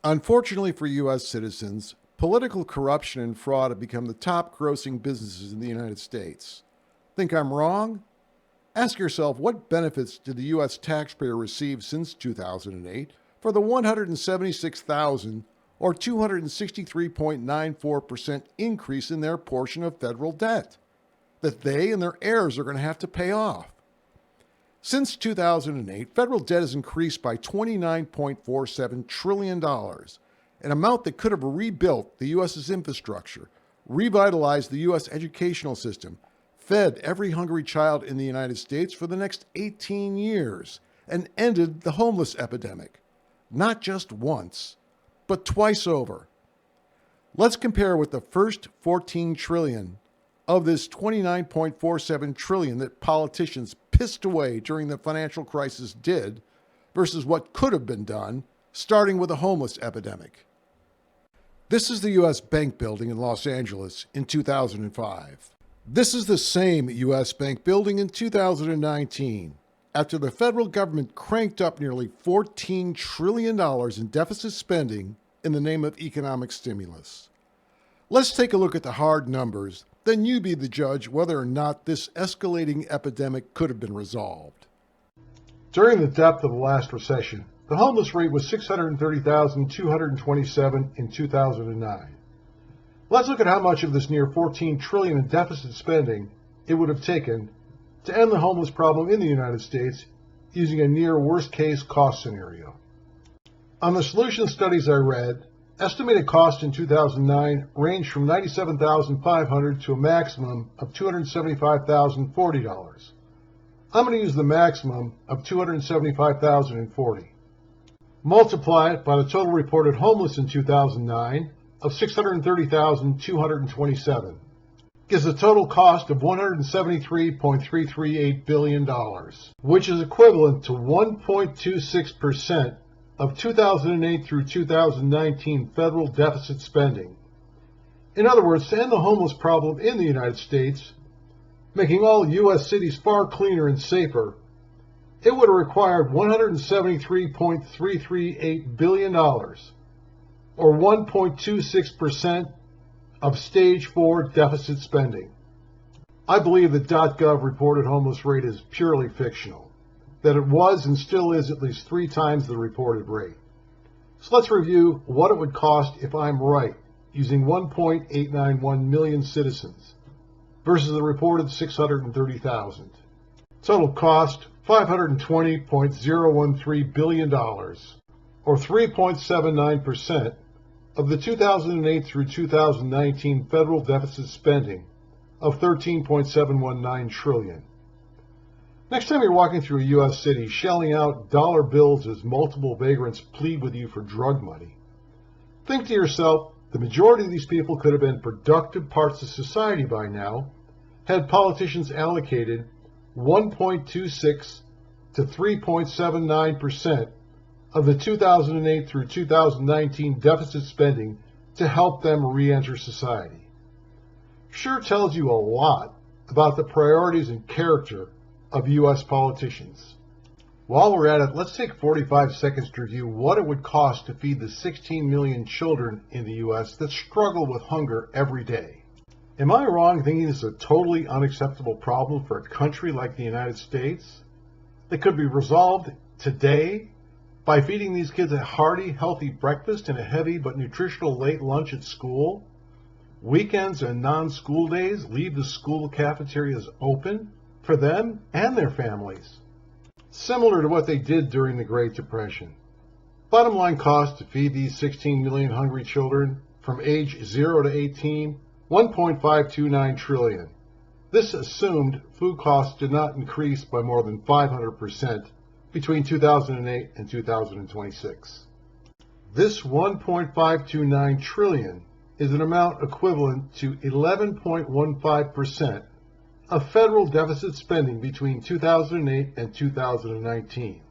Unfortunately for U.S. citizens, political corruption and fraud have become the top grossing businesses in the United States. Think I'm wrong? Ask yourself, what benefits did the U.S. taxpayer receive since 2008 for the $176,000 or 263.94% increase in their portion of federal debt that they and their heirs are going to have to pay off? Since 2008, federal debt has increased by $29.47 trillion, an amount that could have rebuilt the U.S.'s infrastructure, revitalized the U.S. educational system, fed every hungry child in the United States for the next 18 years, and ended the homeless epidemic. Not just once, but twice over. Let's compare what the first $14 trillion of this $29.47 trillion that politicians pissed away during the financial crisis did versus what could have been done, starting with the homeless epidemic. This is the U.S. Bank building in Los Angeles in 2005. This is the same U.S. Bank building in 2019, after the federal government cranked up nearly $14 trillion in deficit spending in the name of economic stimulus. Let's take a look at the hard numbers, then you be the judge whether or not this escalating epidemic could have been resolved. During the depth of the last recession, the homeless rate was 630,227 in 2009. Let's look at how much of this near $14 trillion in deficit spending it would have taken to end the homeless problem in the United States using a near worst-case cost scenario. On the solution studies I read, estimated cost in 2009 ranged from $97,500 to a maximum of $275,040. I'm going to use the maximum of $275,040. Multiply it by the total reported homeless in 2009 of 630,227. Gives a total cost of $173.338 billion, which is equivalent to 1.26% of 2008 through 2019 federal deficit spending. In other words, to end the homeless problem in the United States, making all U.S. cities far cleaner and safer, it would have required $173.338 billion, or 1.26% of Stage 4 deficit spending. I believe the .gov reported homeless rate is purely fictional, that it was and still is at least 3 times the reported rate. So let's review what it would cost if I'm right, using 1.891 million citizens versus the reported 630,000. Total cost, $520.013 billion, or 3.79% of the 2008 through 2019 federal deficit spending of $13.719 trillion. Next time you're walking through a U.S. city shelling out dollar bills as multiple vagrants plead with you for drug money, think to yourself, the majority of these people could have been productive parts of society by now had politicians allocated 1.26 to 3.79% of the 2008 through 2019 deficit spending to help them re-enter society. Sure tells you a lot about the priorities and character of U.S. politicians. While we're at it, let's take 45 seconds to review what it would cost to feed the 16 million children in the U.S. that struggle with hunger every day. Am I wrong thinking this is a totally unacceptable problem for a country like the United States that could be resolved today by feeding these kids a hearty, healthy breakfast and a heavy but nutritional late lunch at school? Weekends and non-school days leave the school cafeterias open for them and their families, similar to what they did during the Great Depression. Bottom line cost to feed these 16 million hungry children from age 0 to 18, $1.529 trillion. This assumed food costs did not increase by more than 500% between 2008 and 2026. This $1.529 trillion is an amount equivalent to 11.15% of federal deficit spending between 2008 and 2019.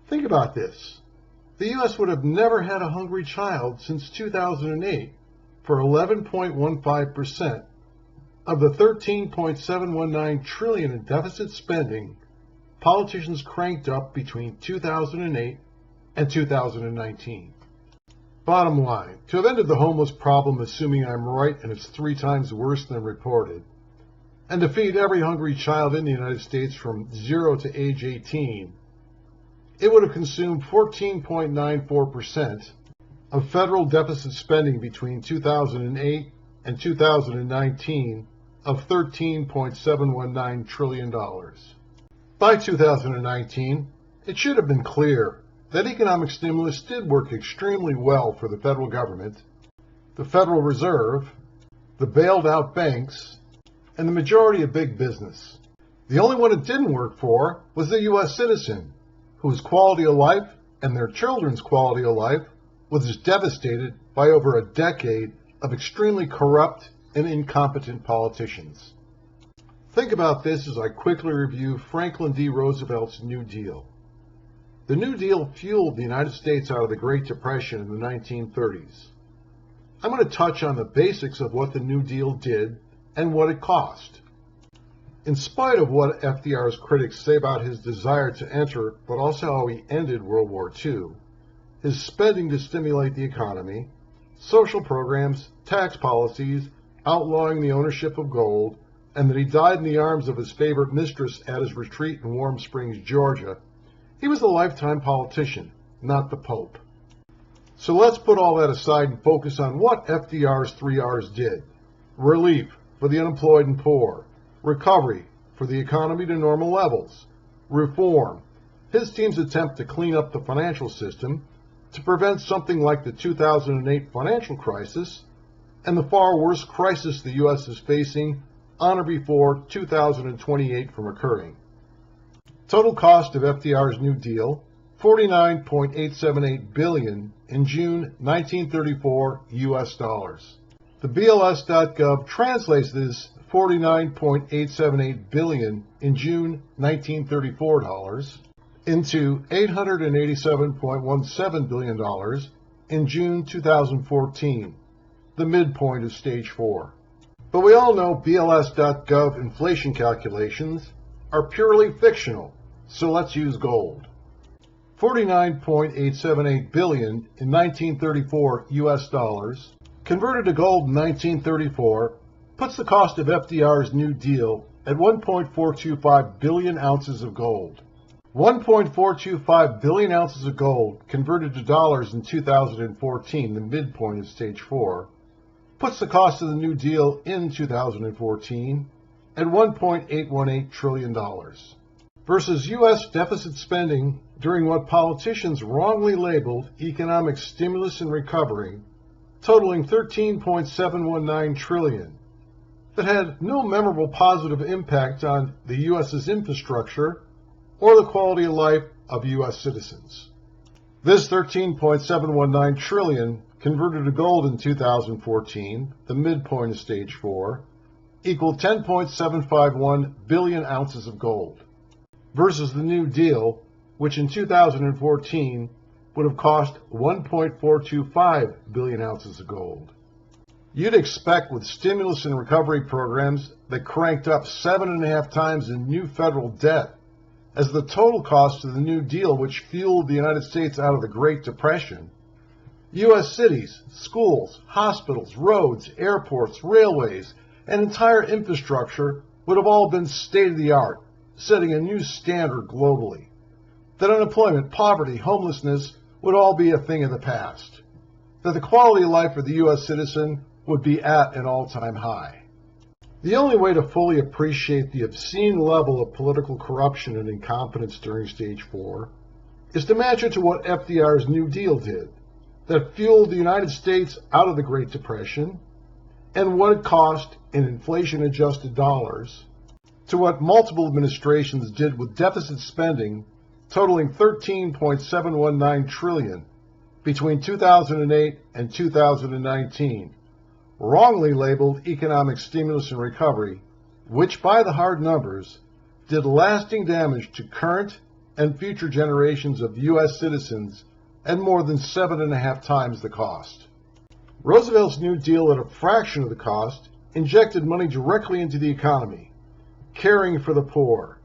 Think about this. The U.S. would have never had a hungry child since 2008 for 11.15% of the $13.719 trillion in deficit spending politicians cranked up between 2008 and 2019. Bottom line, to have ended the homeless problem, assuming I'm right and it's 3 times worse than reported, and to feed every hungry child in the United States from 0 to age 18, it would have consumed 14.94% of federal deficit spending between 2008 and 2019 of $13.719 trillion. By 2019, it should have been clear that economic stimulus did work extremely well for the federal government, the Federal Reserve, the bailed out banks, and the majority of big business. The only one it didn't work for was the U.S. citizen, whose quality of life and their children's quality of life was devastated by over a decade of extremely corrupt and incompetent politicians. Think about this as I quickly review Franklin D. Roosevelt's New Deal. The New Deal fueled the United States out of the Great Depression in the 1930s. I'm going to touch on the basics of what the New Deal did and what it cost. In spite of what FDR's critics say about his desire to enter, but also how he ended World War II, his spending to stimulate the economy, social programs, tax policies, outlawing the ownership of gold, and that he died in the arms of his favorite mistress at his retreat in Warm Springs, Georgia, he was a lifetime politician, not the Pope. So let's put all that aside and focus on what FDR's 3 R's did. Relief for the unemployed and poor. Recovery for the economy to normal levels. Reform, his team's attempt to clean up the financial system to prevent something like the 2008 financial crisis and the far worse crisis the U.S. is facing on or before 2028 from occurring. Total cost of FDR's New Deal, $49.878 billion in June 1934 U.S. dollars. The BLS.gov translates this $49.878 billion in June 1934 dollars into $887.17 billion in June 2014, the midpoint of stage 4. But we all know BLS.gov inflation calculations are purely fictional, so let's use gold. $49.878 billion in 1934 US dollars, converted to gold in 1934, puts the cost of FDR's New Deal at 1.425 billion ounces of gold. 1.425 billion ounces of gold converted to dollars in 2014, the midpoint of stage 4, puts the cost of the New Deal in 2014 at $1.818 trillion. Versus U.S. deficit spending during what politicians wrongly labeled economic stimulus and recovery, totaling $13.719 trillion, that had no memorable positive impact on the U.S.'s infrastructure or the quality of life of U.S. citizens. This $13.719 trillion converted to gold in 2014, the midpoint of stage 4, equaled 10.751 billion ounces of gold, versus the New Deal, which in 2014 would have cost 1.425 billion ounces of gold. You'd expect with stimulus and recovery programs that cranked up 7.5 times in new federal debt as the total cost of the New Deal, which fueled the United States out of the Great Depression, U.S. cities, schools, hospitals, roads, airports, railways, and entire infrastructure would have all been state-of-the-art, setting a new standard globally. That unemployment, poverty, homelessness would all be a thing of the past. That the quality of life for the U.S. citizen would be at an all-time high. The only way to fully appreciate the obscene level of political corruption and incompetence during stage 4 is to match it to what FDR's New Deal did, that fueled the United States out of the Great Depression, and what it cost in inflation-adjusted dollars, to what multiple administrations did with deficit spending totaling $13.719 trillion between 2008 and 2019, wrongly labeled economic stimulus and recovery, which by the hard numbers did lasting damage to current and future generations of U.S. citizens at more than 7.5 times the cost. Roosevelt's New Deal, at a fraction of the cost, injected money directly into the economy, caring for the poor,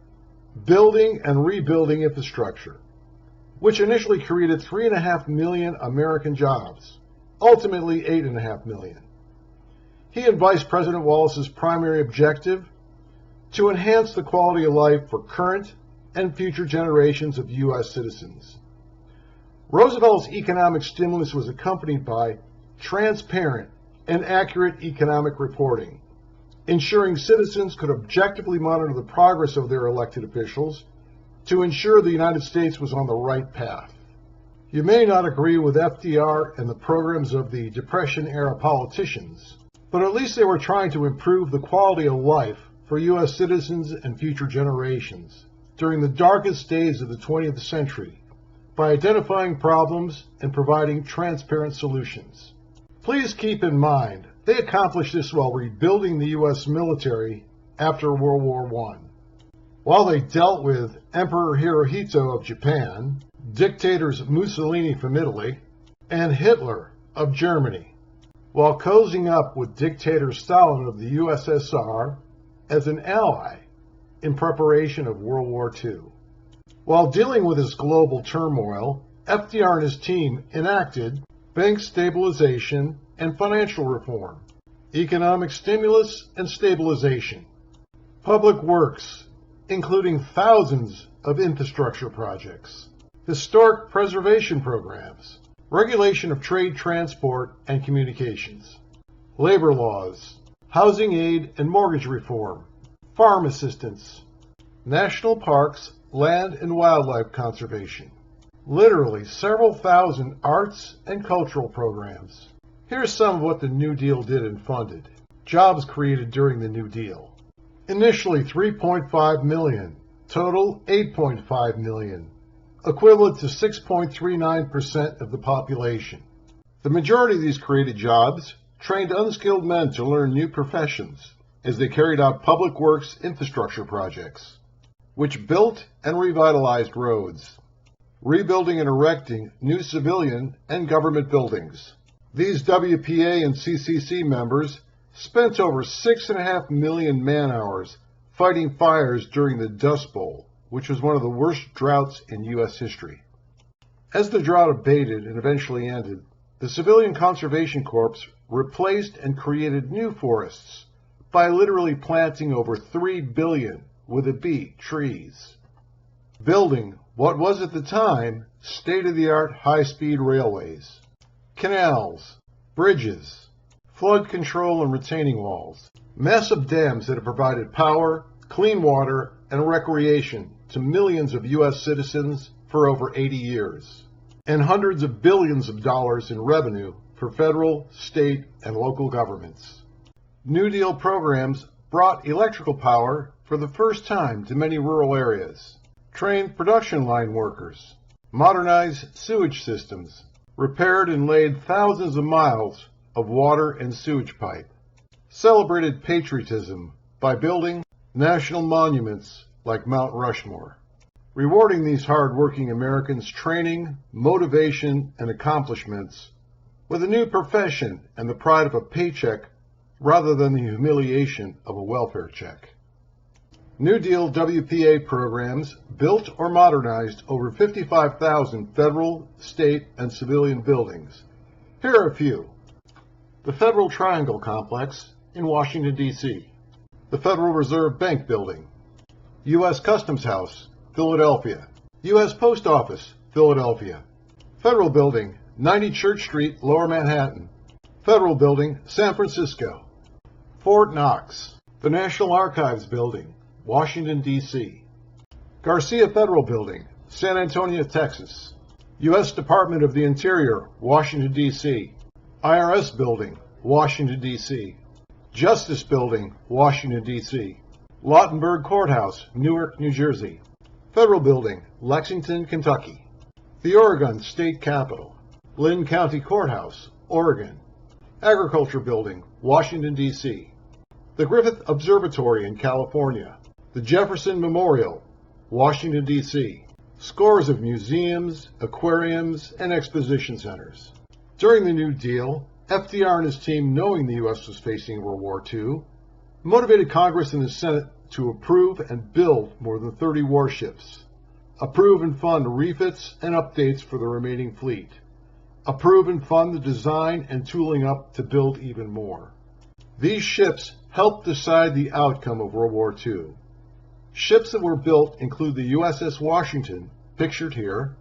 building and rebuilding infrastructure, which initially created 3.5 million American jobs, ultimately $8.5 million. He and Vice President Wallace's primary objective: to enhance the quality of life for current and future generations of U.S. citizens. Roosevelt's economic stimulus was accompanied by transparent and accurate economic reporting, ensuring citizens could objectively monitor the progress of their elected officials to ensure the United States was on the right path. You may not agree with FDR and the programs of the Depression-era politicians, but at least they were trying to improve the quality of life for U.S. citizens and future generations during the darkest days of the 20th century by identifying problems and providing transparent solutions. Please keep in mind, they accomplished this while rebuilding the U.S. military after World War I. While they dealt with Emperor Hirohito of Japan, dictators Mussolini from Italy, and Hitler of Germany, while cozying up with dictator Stalin of the USSR as an ally in preparation of World War II. While dealing with this global turmoil, FDR and his team enacted bank stabilization and financial reform, economic stimulus and stabilization, public works, including thousands of infrastructure projects, historic preservation programs, regulation of trade, transport, and communications, labor laws, housing aid and mortgage reform, farm assistance, national parks, land and wildlife conservation, literally several thousand arts and cultural programs. Here's some of what the New Deal did and funded. Jobs created during the New Deal. Initially 3.5 million, total 8.5 million, equivalent to 6.39% of the population. The majority of these created jobs trained unskilled men to learn new professions as they carried out public works infrastructure projects, which built and revitalized roads, rebuilding and erecting new civilian and government buildings. These WPA and CCC members spent over 6.5 million man-hours fighting fires during the Dust Bowl, which was one of the worst droughts in U.S. history. As the drought abated and eventually ended, the Civilian Conservation Corps replaced and created new forests by literally planting over 3 billion with a B trees, building what was at the time state-of-the-art high-speed railways, canals, bridges, flood control and retaining walls, massive dams that have provided power, clean water, and recreation to millions of U.S. citizens for over 80 years, and hundreds of billions of dollars in revenue for federal, state, and local governments. New Deal programs brought electrical power for the first time to many rural areas, trained production line workers, modernized sewage systems, repaired and laid thousands of miles of water and sewage pipe, celebrated patriotism by building national monuments like Mount Rushmore, rewarding these hard-working Americans training, motivation, and accomplishments with a new profession and the pride of a paycheck rather than the humiliation of a welfare check. New Deal WPA programs built or modernized over 55,000 federal, state, and civilian buildings. Here are a few. The Federal Triangle Complex in Washington, D.C. The Federal Reserve Bank Building. U.S. Customs House, Philadelphia. U.S. Post Office, Philadelphia. Federal Building, 90 Church Street, Lower Manhattan. Federal Building, San Francisco. Fort Knox. The National Archives Building, Washington, D.C. Garcia Federal Building, San Antonio, Texas. U.S. Department of the Interior, Washington, D.C. IRS Building, Washington, D.C. Justice Building, Washington, D.C. Lautenberg Courthouse, Newark, New Jersey. Federal Building, Lexington, Kentucky. The Oregon State Capitol. Lynn County Courthouse, Oregon. Agriculture Building, Washington, D.C. The Griffith Observatory in California. The Jefferson Memorial, Washington, D.C. Scores of museums, aquariums, and exposition centers. During the New Deal, FDR and his team, knowing the U.S. was facing World War II, motivated Congress and the Senate to approve and build more than 30 warships, approve and fund refits and updates for the remaining fleet, approve and fund the design and tooling up to build even more. These ships helped decide the outcome of World War II. Ships that were built include the USS Washington, pictured here,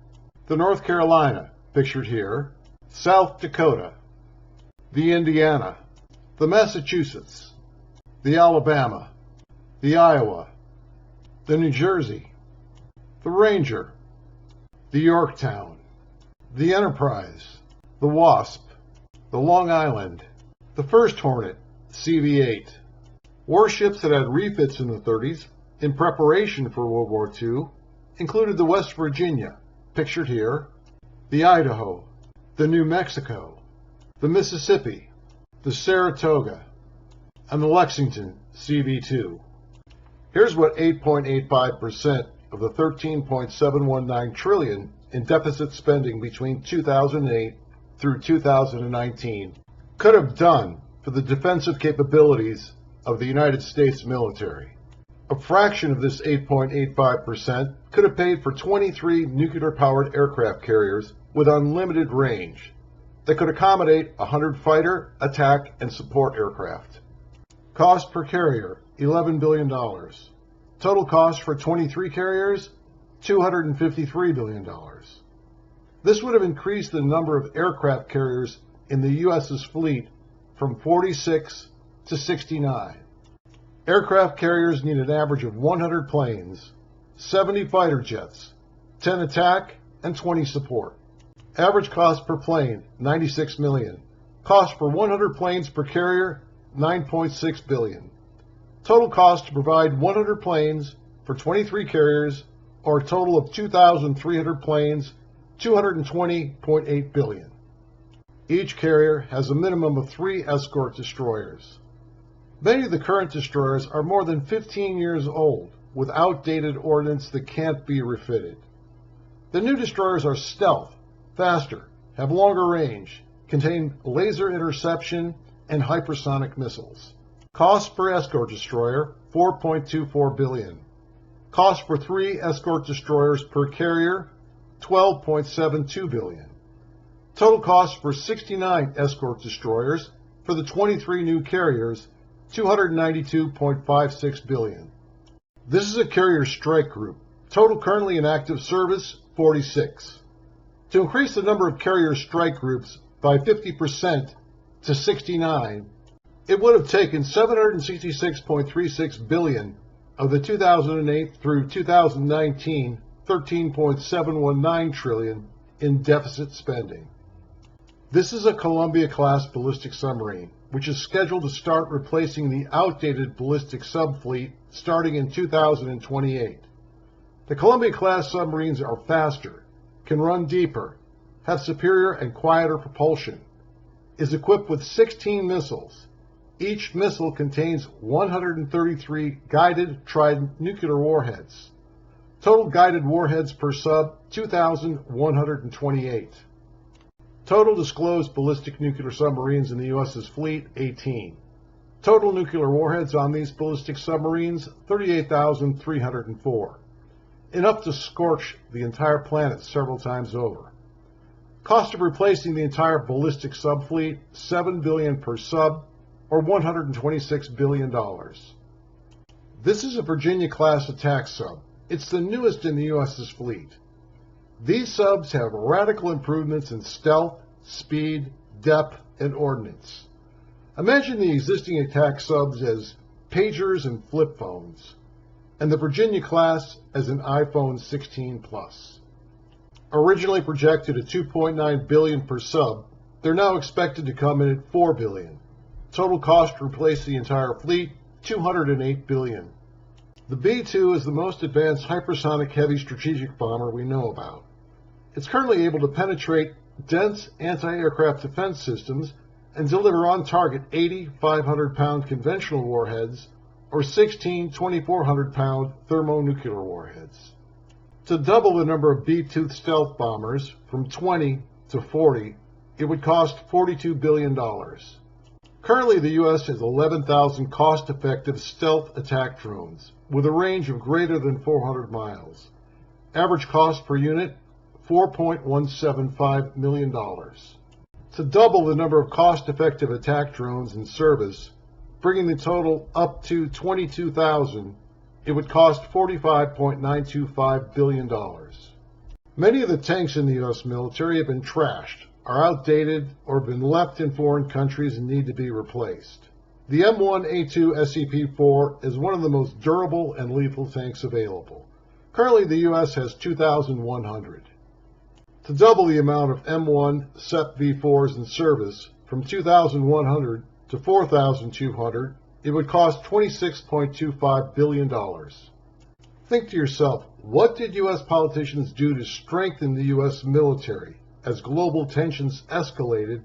the North Carolina, pictured here, South Dakota, the Indiana, the Massachusetts, the Alabama, the Iowa, the New Jersey, the Ranger, the Yorktown, the Enterprise, the Wasp, the Long Island, the First Hornet, CV-8. Warships that had refits in the 30s in preparation for World War II included the West Virginia, pictured here, the Idaho, the New Mexico, the Mississippi, the Saratoga, and the Lexington CV-2. Here's what 8.85% of the $13.719 trillion in deficit spending between 2008 through 2019 could have done for the defensive capabilities of the United States military. A fraction of this 8.85% could have paid for 23 nuclear-powered aircraft carriers with unlimited range that could accommodate 100 fighter, attack, and support aircraft. Cost per carrier, $11 billion. Total cost for 23 carriers, $253 billion. This would have increased the number of aircraft carriers in the U.S.'s fleet from 46 to 69. Aircraft carriers need an average of 100 planes, 70 fighter jets, 10 attack, and 20 support. Average cost per plane, $96 million. Cost for 100 planes per carrier, $9.6 billion. Total cost to provide 100 planes for 23 carriers, or a total of 2,300 planes, $220.8 billion. Each carrier has a minimum of 3 escort destroyers. Many of the current destroyers are more than 15 years old, with outdated ordnance that can't be refitted. The new destroyers are stealth, faster, have longer range, contain laser interception, and hypersonic missiles. Cost per escort destroyer, $4.24 billion. Cost for 3 escort destroyers per carrier, $12.72 billion. Total cost for 69 escort destroyers for the 23 new carriers, $292.56 billion. This is a carrier strike group. Total currently in active service, 46. To increase the number of carrier strike groups by 50% to 69, it would have taken $766.36 billion of the 2008 through 2019 $13.719 trillion in deficit spending. This is a Columbia-class ballistic submarine, which is scheduled to start replacing the outdated ballistic subfleet starting in 2028. The Columbia-class submarines are faster, can run deeper, have superior and quieter propulsion, is equipped with 16 missiles. Each missile contains 133 guided Trident nuclear warheads. Total guided warheads per sub, 2,128. Total disclosed ballistic nuclear submarines in the U.S.'s fleet, 18. Total nuclear warheads on these ballistic submarines, 38,304. Enough to scorch the entire planet several times over. Cost of replacing the entire ballistic subfleet, $7 billion per sub, or $126 billion. This is a Virginia-class attack sub. It's the newest in the U.S.'s fleet. These subs have radical improvements in stealth, speed, depth, and ordnance. Imagine the existing attack subs as pagers and flip phones, and the Virginia class as an iPhone 16 Plus. Originally projected at $2.9 billion per sub, they're now expected to come in at $4 billion. Total cost to replace the entire fleet, $208 billion. The B-2 is the most advanced hypersonic heavy strategic bomber we know about. It's currently able to penetrate dense anti-aircraft defense systems and deliver on-target 80 500-pound conventional warheads or 16 2,400-pound thermonuclear warheads. To double the number of B-2 stealth bombers from 20 to 40, it would cost $42 billion. Currently, the U.S. has 11,000 cost-effective stealth attack drones with a range of greater than 400 miles. Average cost per unit, $4.175 million. To double the number of cost-effective attack drones in service, bringing the total up to 22,000, it would cost $45.925 billion. Many of the tanks in the U.S. military have been trashed, are outdated, or have been left in foreign countries and need to be replaced. The M1A2 SCP-4 is one of the most durable and lethal tanks available. Currently, the U.S. has 2,100. To double the amount of M1 SEP V4s in service from 2,100 to 4,200, it would cost $26.25 billion. Think to yourself, what did U.S. politicians do to strengthen the U.S. military as global tensions escalated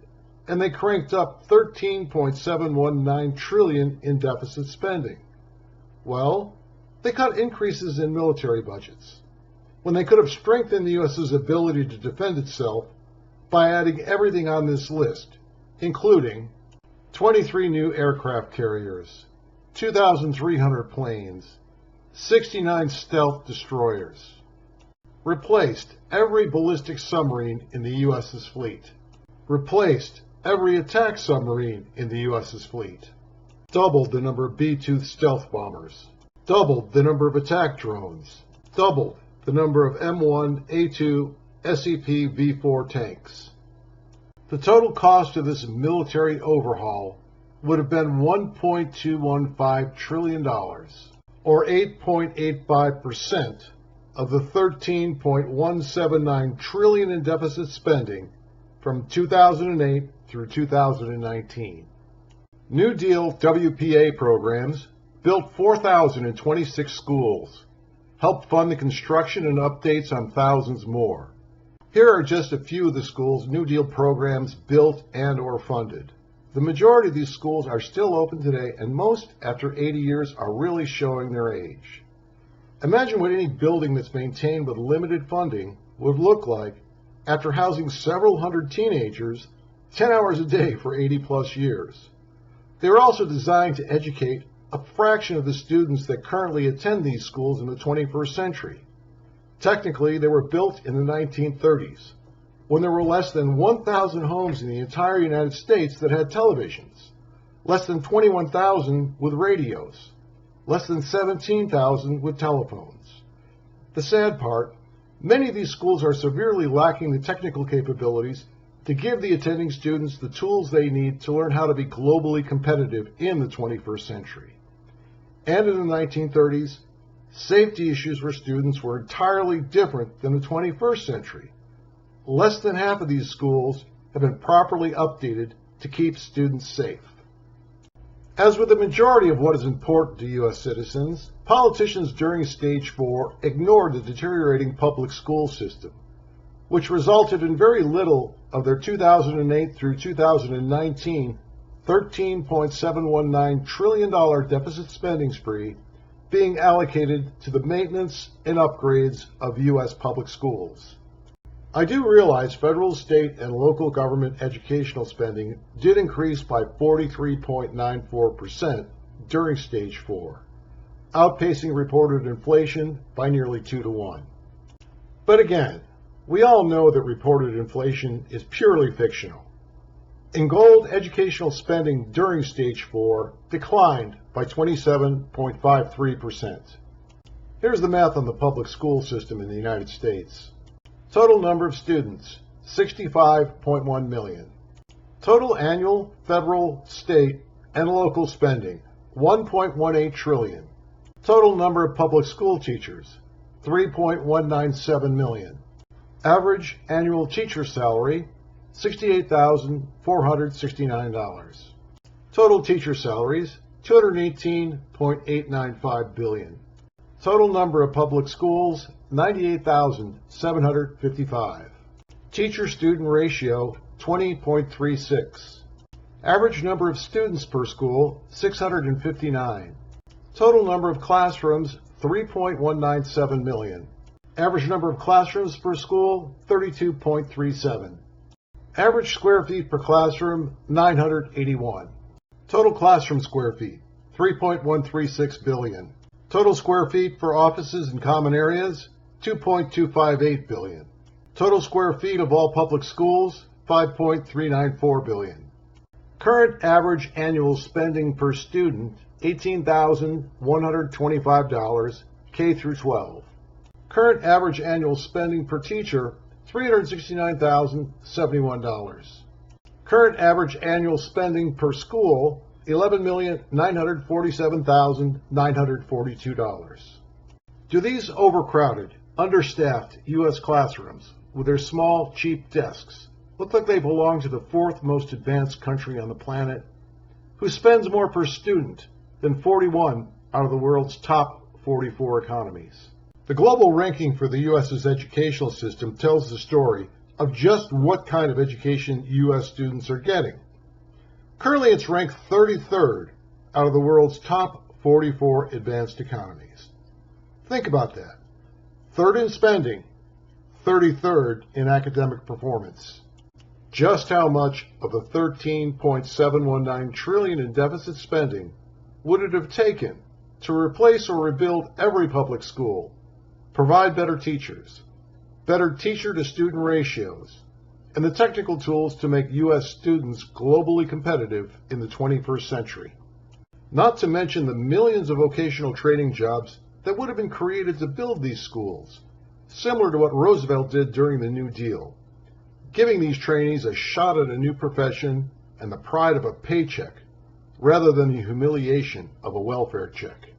and they cranked up $13.719 trillion in deficit spending? Well, they cut increases in military budgets, when they could have strengthened the U.S.'s ability to defend itself by adding everything on this list, including 23 new aircraft carriers, 2,300 planes, 69 stealth destroyers. Replaced every ballistic submarine in the U.S.'s fleet. Replaced every attack submarine in the U.S.'s fleet. Doubled the number of B-2 stealth bombers. Doubled the number of attack drones. Doubled the number of M1A2 SCP V4 tanks. The total cost of this military overhaul would have been $1.215 trillion, or 8.85% of the $13.179 trillion in deficit spending from 2008 through 2019. New Deal WPA programs built 4,026 schools, helped fund the construction and updates on thousands more. Here are just a few of the schools New Deal programs built and or funded. The majority of these schools are still open today, and most, after 80 years, are really showing their age. Imagine what any building that's maintained with limited funding would look like after housing several hundred teenagers 10 hours a day for 80 plus years. They were also designed to educate a fraction of the students that currently attend these schools in the 21st century. Technically, they were built in the 1930s, when there were less than 1,000 homes in the entire United States that had televisions, less than 21,000 with radios, less than 17,000 with telephones. The sad part, many of these schools are severely lacking the technical capabilities to give the attending students the tools they need to learn how to be globally competitive in the 21st century. And in the 1930s, safety issues for students were entirely different than the 21st century. Less than half of these schools have been properly updated to keep students safe. As with the majority of what is important to U.S. citizens, politicians during Stage 4 ignored the deteriorating public school system, which resulted in very little of their 2008 through 2019 $13.719 trillion deficit spending spree being allocated to the maintenance and upgrades of U.S. public schools. I do realize federal, state, and local government educational spending did increase by 43.94% during Stage 4, outpacing reported inflation by nearly 2 to 1. But again, we all know that reported inflation is purely fictional. In gold, educational spending during Stage 4 declined by 27.53%. Here's the math on the public school system in the United States. Total number of students, 65.1 million. Total annual, federal, state, and local spending, 1.18 trillion. Total number of public school teachers, 3.197 million. Average annual teacher salary, $68,469. Total teacher salaries, $218.895 billion. Total number of public schools, 98,755. Teacher-student ratio, 20.36. Average number of students per school, 659. Total number of classrooms, 3.197 million. Average number of classrooms per school, 32.37. Average square feet per classroom, 981. Total classroom square feet, 3.136 billion. Total square feet for offices and common areas, 2.258 billion. Total square feet of all public schools, 5.394 billion. Current average annual spending per student, $18,125, K through 12. Current average annual spending per teacher, $369,071. Current average annual spending per school, $11,947,942. Do these overcrowded, understaffed U.S. classrooms with their small, cheap desks look like they belong to the fourth most advanced country on the planet, who spends more per student than 41 out of the world's top 44 economies? The global ranking for the U.S.'s educational system tells the story of just what kind of education U.S. students are getting. Currently, it's ranked 33rd out of the world's top 44 advanced economies. Think about that. Third in spending, 33rd in academic performance. Just how much of the $13.719 trillion in deficit spending would it have taken to replace or rebuild every public school, provide better teachers, better teacher-to-student ratios, and the technical tools to make U.S. students globally competitive in the 21st century? Not to mention the millions of vocational training jobs that would have been created to build these schools, similar to what Roosevelt did during the New Deal, giving these trainees a shot at a new profession and the pride of a paycheck, rather than the humiliation of a welfare check.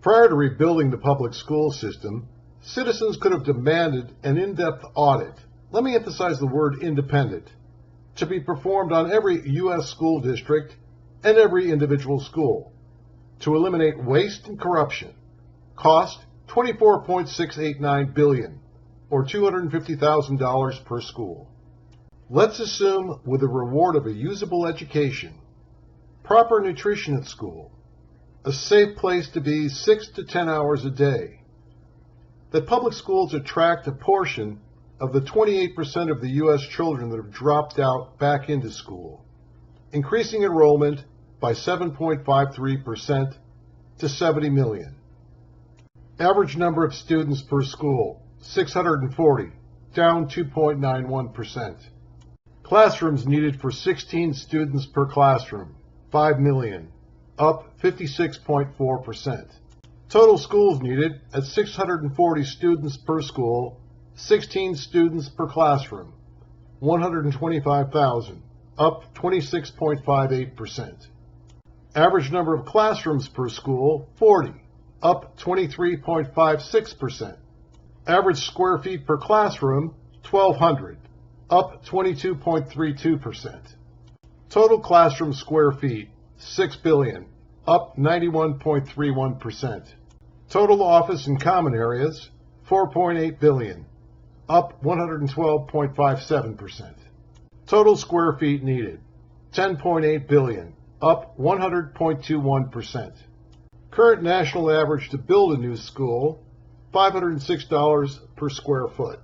Prior to rebuilding the public school system, citizens could have demanded an in-depth audit, let me emphasize the word independent, to be performed on every U.S. school district and every individual school, to eliminate waste and corruption. Cost $24.689 billion, or $250,000 per school. Let's assume, with the reward of a usable education, proper nutrition at school, a safe place to be 6 to 10 hours a day, that public schools attract a portion of the 28% of the U.S. children that have dropped out back into school, increasing enrollment by 7.53% to 70 million. Average number of students per school, 640, down 2.91%. Classrooms needed for 16 students per classroom, 5 million, up 56.4%. Total schools needed at 640 students per school, 16 students per classroom, 125,000, up 26.58%. Average number of classrooms per school, 40, up 23.56%. Average square feet per classroom, 1,200, up 22.32%. Total classroom square feet, 6 billion, up 91.31%. Total office and common areas, 4.8 billion, up 112.57%. Total square feet needed, 10.8 billion, up 100.21%. Current national average to build a new school, $506 per square foot.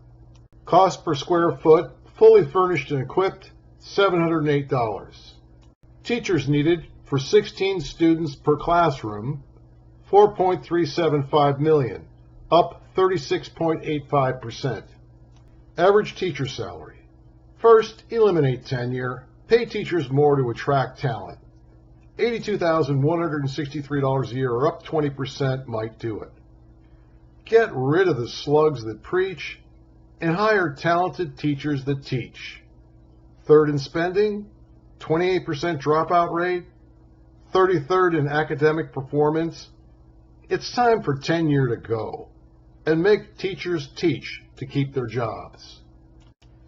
Cost per square foot, fully furnished and equipped, $708. Teachers needed for 16 students per classroom, 4.375 million, up 36.85%. Average teacher salary. First, eliminate tenure. Pay teachers more to attract talent. $82,163 a year, or up 20%, might do it. Get rid of the slugs that preach and hire talented teachers that teach. Third in spending, 28% dropout rate, 33rd in academic performance. It's time for tenure to go and make teachers teach to keep their jobs.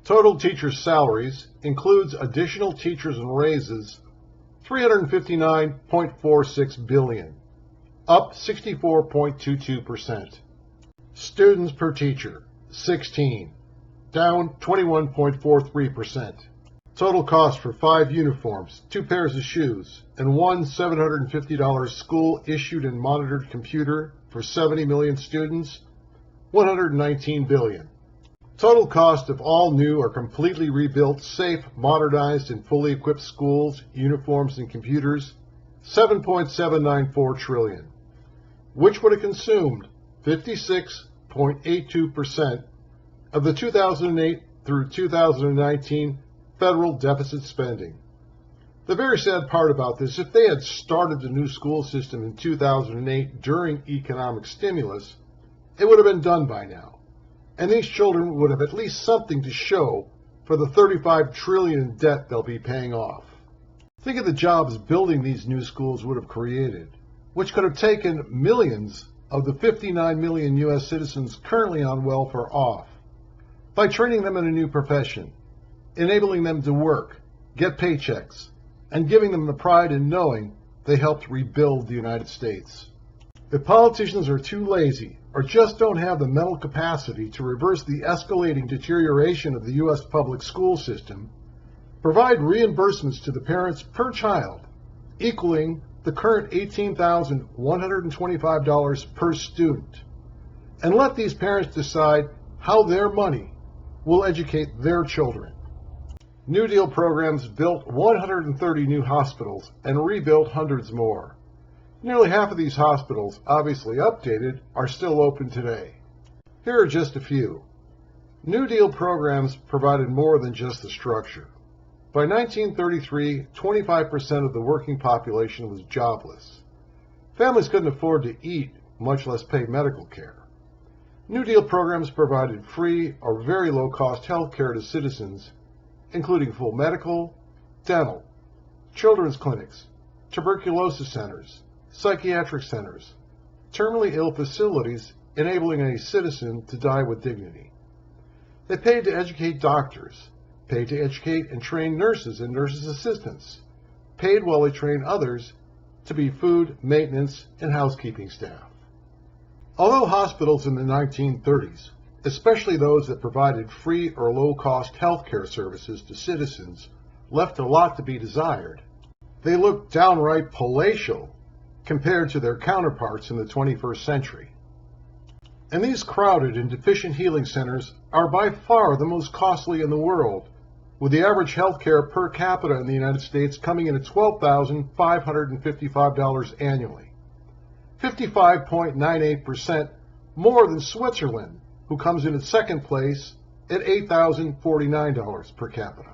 Total teacher salaries includes additional teachers and raises, $359.46 billion, up 64.22%. Students per teacher, 16, down 21.43%. Total cost for 5 uniforms, 2 pairs of shoes, and one $750 school-issued and monitored computer for 70 million students, $119 billion. Total cost of all new or completely rebuilt, safe, modernized, and fully equipped schools, uniforms, and computers, $7.794 trillion, which would have consumed 56.82% of the 2008 through 2019 federal deficit spending. The very sad part about this, if they had started the new school system in 2008 during economic stimulus, it would have been done by now. And these children would have at least something to show for the $35 trillion in debt they'll be paying off. Think of the jobs building these new schools would have created, which could have taken millions of the 59 million U.S. citizens currently on welfare off, by training them in a new profession, enabling them to work, get paychecks, and giving them the pride in knowing they helped rebuild the United States. If politicians are too lazy or just don't have the mental capacity to reverse the escalating deterioration of the U.S. public school system, provide reimbursements to the parents per child, equaling the current $18,125 per student, and let these parents decide how their money will educate their children. New Deal programs built 130 new hospitals and rebuilt hundreds more. Nearly half of these hospitals, obviously updated, are still open today. Here are just a few. New Deal programs provided more than just the structure. By 1933, 25% of the working population was jobless. Families couldn't afford to eat, much less pay medical care. New Deal programs provided free or very low-cost health care to citizens, including full medical, dental, children's clinics, tuberculosis centers, psychiatric centers, terminally ill facilities enabling a citizen to die with dignity. They paid to educate doctors, paid to educate and train nurses and nurses' assistants, paid while they train others to be food, maintenance, and housekeeping staff. Although hospitals in the 1930s, especially those that provided free or low-cost health care services to citizens, left a lot to be desired, they looked downright palatial compared to their counterparts in the 21st century. And these crowded and deficient healing centers are by far the most costly in the world, with the average health care per capita in the United States coming in at $12,555 annually, 55.98% more than Switzerland, who comes in at second place at $8,049 per capita.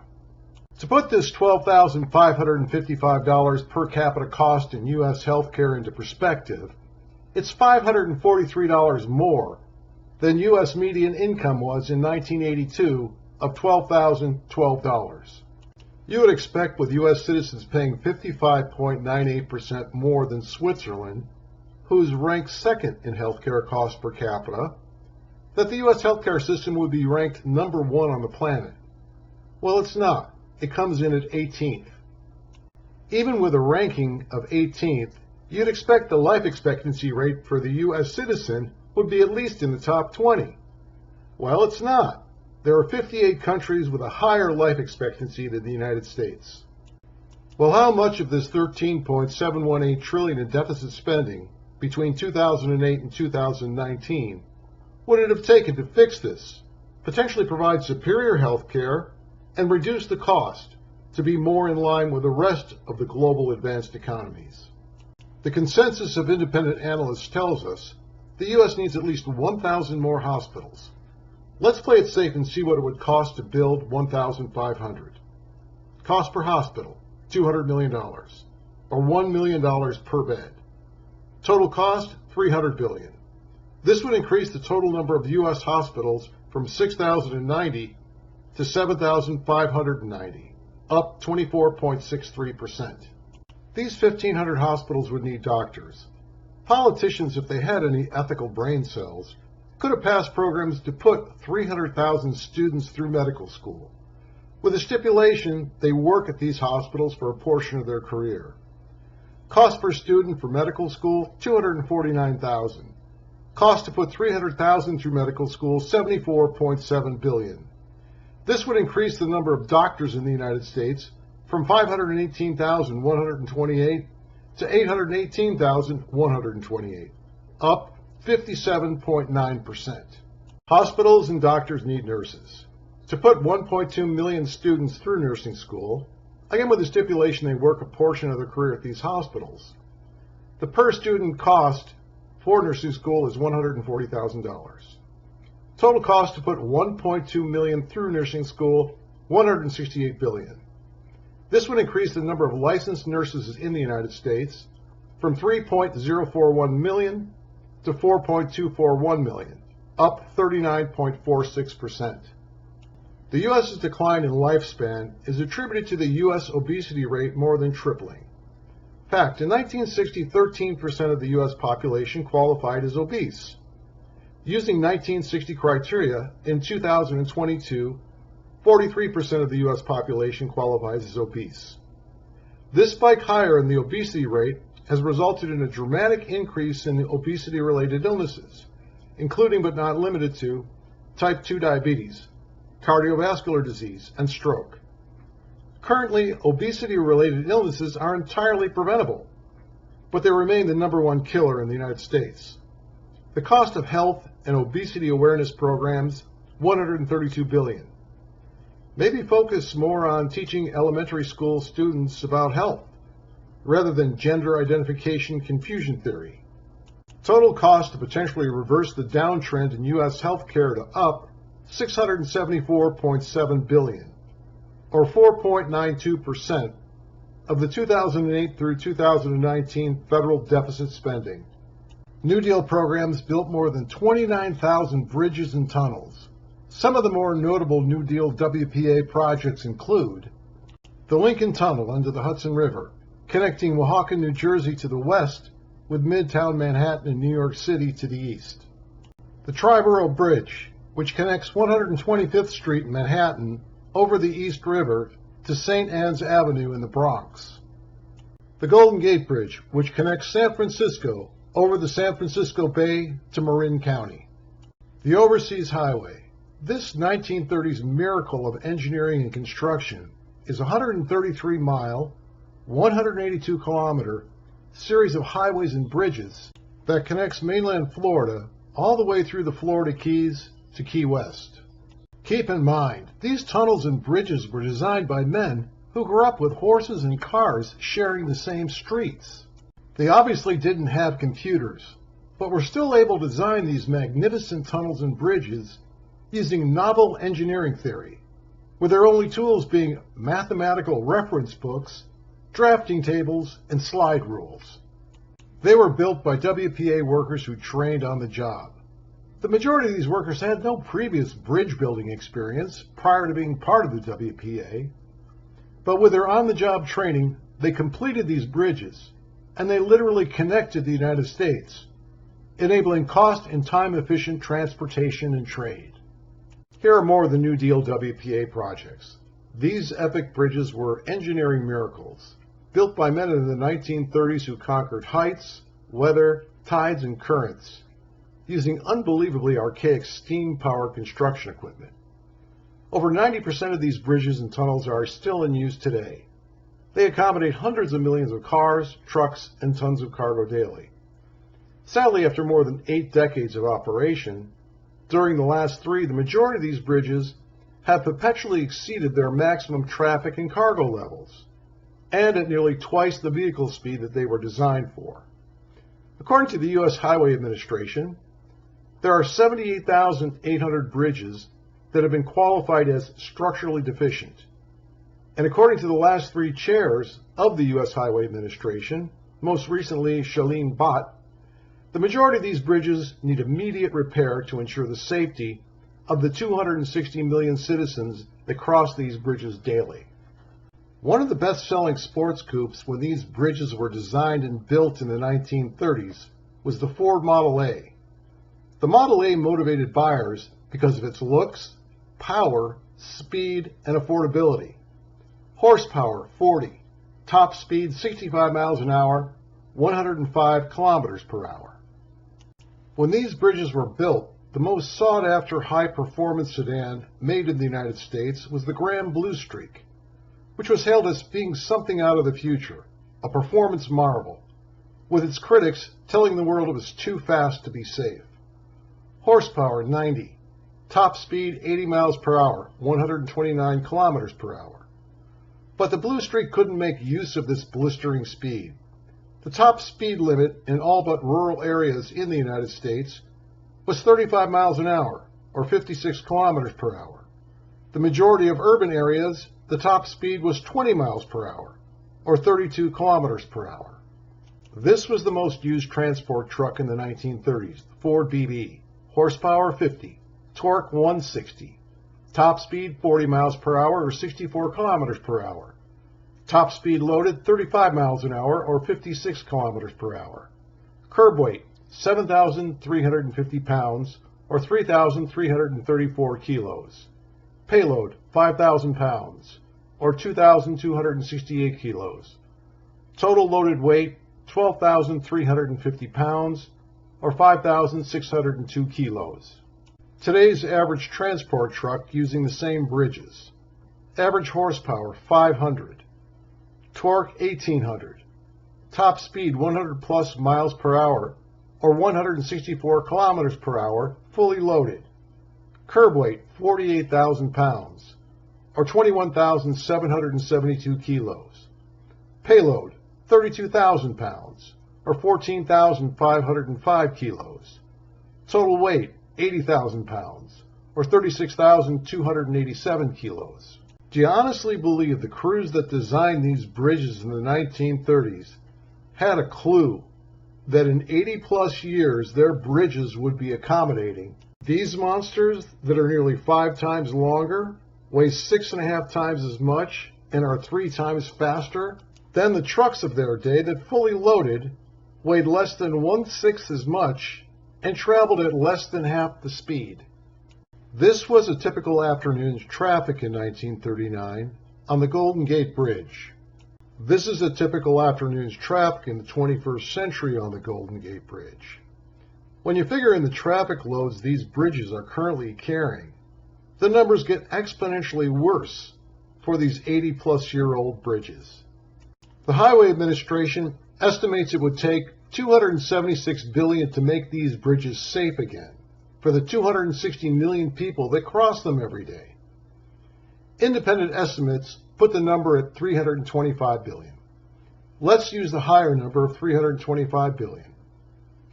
To put this $12,555 per capita cost in U.S. healthcare into perspective, it's $543 more than U.S. median income was in 1982 of $12,012. You would expect with U.S. citizens paying 55.98% more than Switzerland, who's ranked second in healthcare cost per capita, that the U.S. healthcare system would be ranked number one on the planet. Well, it's not. It comes in at 18th. Even with a ranking of 18th, you'd expect the life expectancy rate for the U.S. citizen would be at least in the top 20. Well, it's not. There are 58 countries with a higher life expectancy than the United States. Well, how much of this $13.718 trillion in deficit spending between 2008 and 2019 would it have taken to fix this, potentially provide superior health care, and reduce the cost to be more in line with the rest of the global advanced economies? The consensus of independent analysts tells us the U.S. needs at least 1,000 more hospitals. Let's play it safe and see what it would cost to build 1,500. Cost per hospital, $200 million, or $1 million per bed. Total cost, $300 billion. This would increase the total number of U.S. hospitals from 6,090 to 7,590, up 24.63%. These 1,500 hospitals would need doctors. Politicians, if they had any ethical brain cells, could have passed programs to put 300,000 students through medical school, with a stipulation they work at these hospitals for a portion of their career. Cost per student for medical school, $249,000. Cost to put 300,000 through medical school, $74.7 billion. This would increase the number of doctors in the United States from 518,128 to 818,128, up 57.9%. Hospitals and doctors need nurses. To put 1.2 million students through nursing school, again with the stipulation they work a portion of their career at these hospitals, the per student cost for nursing school is $140,000. Total cost to put 1.2 million through nursing school, $168 billion. This would increase the number of licensed nurses in the United States from 3.041 million to 4.241 million, up 39.46%. The U.S.'s decline in lifespan is attributed to the U.S. obesity rate more than tripling. Fact, in 1960, 13% of the U.S. population qualified as obese. Using 1960 criteria, in 2022, 43% of the U.S. population qualifies as obese. This spike higher in the obesity rate has resulted in a dramatic increase in obesity-related illnesses, including but not limited to type 2 diabetes, cardiovascular disease, and stroke. Currently, obesity-related illnesses are entirely preventable, but they remain the #1 killer in the United States. The cost of health and obesity awareness programs, $132 billion. Maybe focus more on teaching elementary school students about health, rather than gender identification confusion theory. Total cost to potentially reverse the downtrend in U.S. healthcare to up, $674.7 billion, or 4.92% of the 2008 through 2019 federal deficit spending. New Deal programs built more than 29,000 bridges and tunnels. Some of the more notable New Deal WPA projects include the Lincoln Tunnel under the Hudson River, connecting Weehawken, New Jersey to the west with Midtown Manhattan and New York City to the east. The Triborough Bridge, which connects 125th Street in Manhattan over the East River to St. Anne's Avenue in the Bronx. The Golden Gate Bridge, which connects San Francisco over the San Francisco Bay to Marin County. The Overseas Highway. This 1930s miracle of engineering and construction is a 133-mile, 182-kilometer series of highways and bridges that connects mainland Florida all the way through the Florida Keys to Key West. Keep in mind, these tunnels and bridges were designed by men who grew up with horses and cars sharing the same streets. They obviously didn't have computers, but were still able to design these magnificent tunnels and bridges using novel engineering theory, with their only tools being mathematical reference books, drafting tables, and slide rules. They were built by WPA workers who trained on the job. The majority of these workers had no previous bridge building experience prior to being part of the WPA, but with their on-the-job training, they completed these bridges, and they literally connected the United States, enabling cost and time-efficient transportation and trade. Here are more of the New Deal WPA projects. These epic bridges were engineering miracles, built by men in the 1930s who conquered heights, weather, tides, and currents, using unbelievably archaic steam-powered construction equipment. Over 90% of these bridges and tunnels are still in use today. They accommodate hundreds of millions of cars, trucks, and tons of cargo daily. Sadly, after more than 8 decades of operation, during the last 3, the majority of these bridges have perpetually exceeded their maximum traffic and cargo levels, and at nearly twice the vehicle speed that they were designed for. According to the U.S. Highway Administration, there are 78,800 bridges that have been qualified as structurally deficient. And according to the last 3 chairs of the U.S. Highway Administration, most recently Shaleen Bhatt, the majority of these bridges need immediate repair to ensure the safety of the 260 million citizens that cross these bridges daily. One of the best-selling sports coupes when these bridges were designed and built in the 1930s was the Ford Model A. The Model A motivated buyers because of its looks, power, speed, and affordability. Horsepower, 40. Top speed, 65 miles an hour, 105 kilometers per hour. When these bridges were built, the most sought-after high-performance sedan made in the United States was the Graham Blue Streak, which was hailed as being something out of the future, a performance marvel, with its critics telling the world it was too fast to be safe. Horsepower, 90. Top speed, 80 miles per hour, 129 kilometers per hour. But the Blue Streak couldn't make use of this blistering speed. The top speed limit in all but rural areas in the United States was 35 miles an hour, or 56 kilometers per hour. The majority of urban areas, the top speed was 20 miles per hour, or 32 kilometers per hour. This was the most used transport truck in the 1930s, the Ford BB. Horsepower 50, torque 160, top speed 40 miles per hour or 64 kilometers per hour. Top speed loaded 35 miles an hour or 56 kilometers per hour. Curb weight 7,350 pounds or 3,334 kilos. Payload 5,000 pounds or 2,268 kilos. Total loaded weight 12,350 pounds or 5,602 kilos. Today's average transport truck using the same bridges. Average horsepower 500, torque 1,800, top speed 100 plus miles per hour or 164 kilometers per hour fully loaded. Curb weight 48,000 pounds or 21,772 kilos. Payload 32,000 pounds or 14,505 kilos. Total weight 80,000 pounds or 36,287 kilos. Do you honestly believe the crews that designed these bridges in the 1930s had a clue that in 80 plus years their bridges would be accommodating these monsters that are nearly 5 times longer, weigh 6.5 times as much, and are 3 times faster than the trucks of their day that fully loaded, weighed less than 1/6 as much, and traveled at less than half the speed? This was a typical afternoon's traffic in 1939 on the Golden Gate Bridge. This is a typical afternoon's traffic in the 21st century on the Golden Gate Bridge. When you figure in the traffic loads these bridges are currently carrying, the numbers get exponentially worse for these 80-plus-year-old bridges. The Highway Administration estimates it would take $276 billion to make these bridges safe again for the 260 million people that cross them every day. Independent estimates put the number at $325 billion. Let's use the higher number of $325 billion.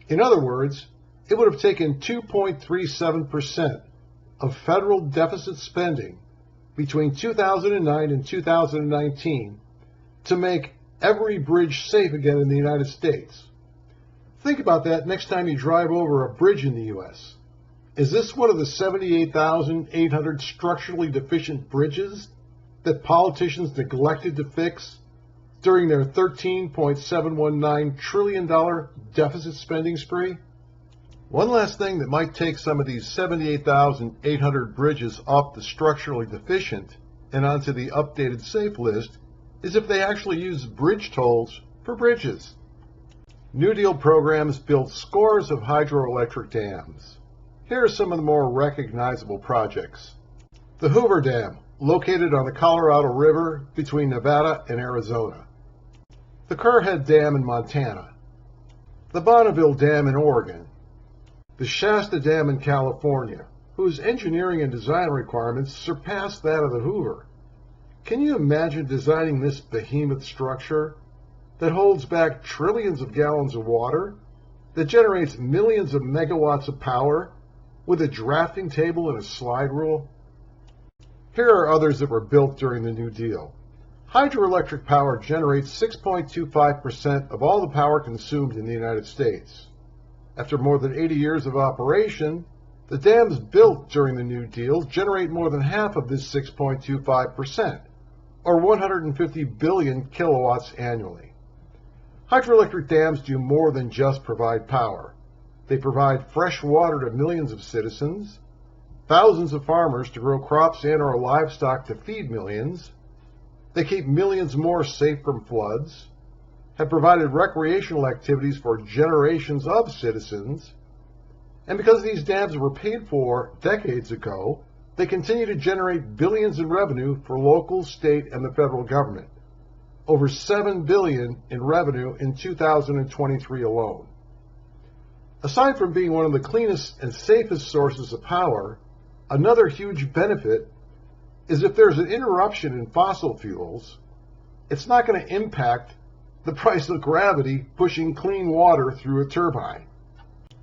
In other words, it would have taken 2.37% of federal deficit spending between 2009 and 2019 to make every bridge safe again in the United States. Think about that next time you drive over a bridge in the U.S. Is this one of the 78,800 structurally deficient bridges that politicians neglected to fix during their $13.719 trillion deficit spending spree? One last thing that might take some of these 78,800 bridges off the structurally deficient and onto the updated safe list is if they actually use bridge tolls for bridges. New Deal programs built scores of hydroelectric dams. Here are some of the more recognizable projects. The Hoover Dam, located on the Colorado River between Nevada and Arizona. The Kerrhead Dam in Montana. The Bonneville Dam in Oregon. The Shasta Dam in California, whose engineering and design requirements surpass that of the Hoover. Can you imagine designing this behemoth structure that holds back trillions of gallons of water, that generates millions of megawatts of power, with a drafting table and a slide rule? Here are others that were built during the New Deal. Hydroelectric power generates 6.25% of all the power consumed in the United States. After more than 80 years of operation, the dams built during the New Deal generate more than half of this 6.25%, or 150 billion kilowatts annually. Hydroelectric dams do more than just provide power. They provide fresh water to millions of citizens, thousands of farmers to grow crops and/or livestock to feed millions. They keep millions more safe from floods, have provided recreational activities for generations of citizens, and because these dams were paid for decades ago, they continue to generate billions in revenue for local, state, and the federal government. Over $7 billion in revenue in 2023 alone. Aside from being one of the cleanest and safest sources of power, another huge benefit is if there's an interruption in fossil fuels, it's not going to impact the price of gravity pushing clean water through a turbine.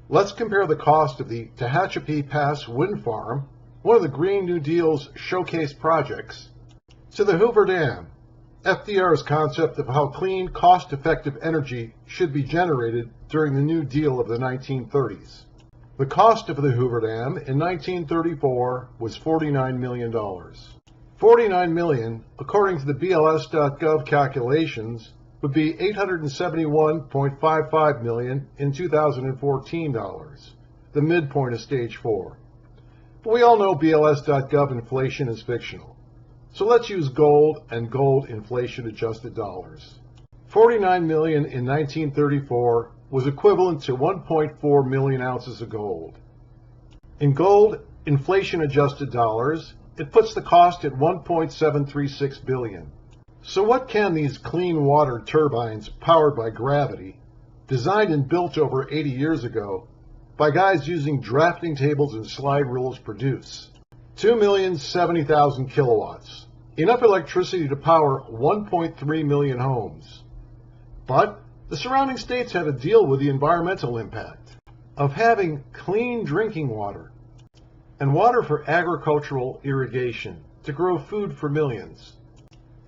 Let's compare the cost of the Tehachapi Pass wind farm, one of the Green New Deal's showcase projects, to the Hoover Dam, FDR's concept of how clean, cost-effective energy should be generated during the New Deal of the 1930s. The cost of the Hoover Dam in 1934 was $49 million. $49 million, according to the BLS.gov calculations, would be $871.55 million in 2014 dollars, the midpoint of stage 4. But we all know BLS.gov inflation is fictional. So let's use gold and gold inflation-adjusted dollars. $49 million in 1934 was equivalent to 1.4 million ounces of gold. In gold inflation-adjusted dollars, it puts the cost at $1.736 billion. So what can these clean water turbines powered by gravity, designed and built over 80 years ago by guys using drafting tables and slide rules, produce? 2,070,000 kilowatts, enough electricity to power 1.3 million homes. But the surrounding states had to deal with the environmental impact of having clean drinking water and water for agricultural irrigation to grow food for millions.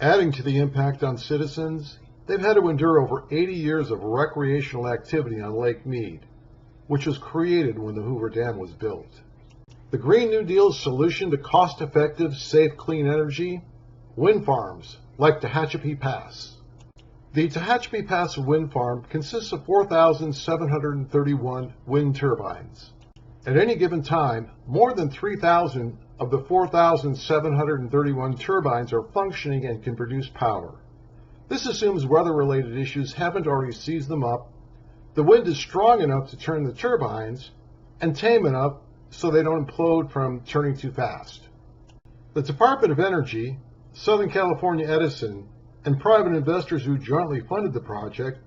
Adding to the impact on citizens, they've had to endure over 80 years of recreational activity on Lake Mead, which was created when the Hoover Dam was built. The Green New Deal's solution to cost-effective, safe, clean energy? Wind farms, like Tehachapi Pass. The Tehachapi Pass wind farm consists of 4,731 wind turbines. At any given time, more than 3,000 of the 4,731 turbines are functioning and can produce power. This assumes weather-related issues haven't already seized them up, the wind is strong enough to turn the turbines, and tame enough so they don't implode from turning too fast. The Department of Energy, Southern California Edison, and private investors who jointly funded the project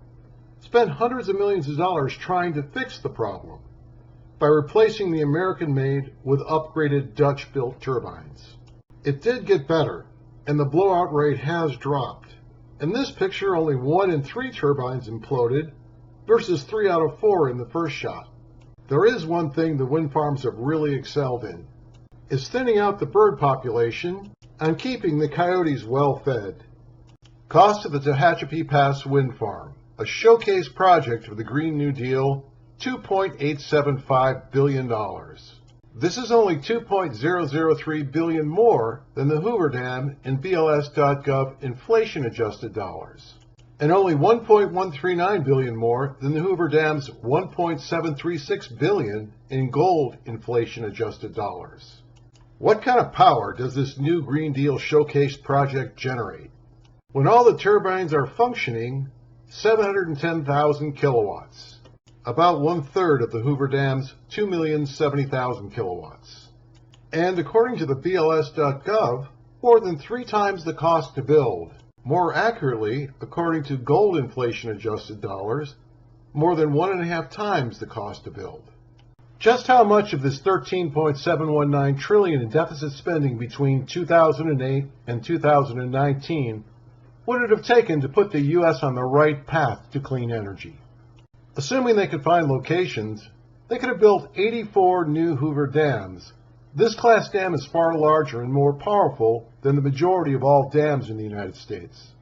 spent hundreds of millions of dollars trying to fix the problem by replacing the American-made with upgraded Dutch-built turbines. It did get better, and the blowout rate has dropped. In this picture, only 1 in 3 turbines imploded versus 3 out of 4 in the first shot. There is one thing the wind farms have really excelled in, is thinning out the bird population and keeping the coyotes well fed. Cost of the Tehachapi Pass wind farm, a showcase project for the Green New Deal, $2.875 billion. This is only $2.003 billion more than the Hoover Dam in BLS.gov inflation-adjusted dollars, and only $1.139 billion more than the Hoover Dam's $1.736 billion in gold inflation-adjusted dollars. What kind of power does this new Green Deal showcase project generate? When all the turbines are functioning, 710,000 kilowatts, about 1/3 of the Hoover Dam's 2,070,000 kilowatts. And according to the BLS.gov, more than 3 times the cost to build. More accurately, according to gold inflation-adjusted dollars, more than 1.5 times the cost to build. Just how much of this $13.719 trillion in deficit spending between 2008 and 2019 would it have taken to put the U.S. on the right path to clean energy? Assuming they could find locations, they could have built 84 new Hoover Dams. This class dam is far larger and more powerful than the majority of all dams in the United States.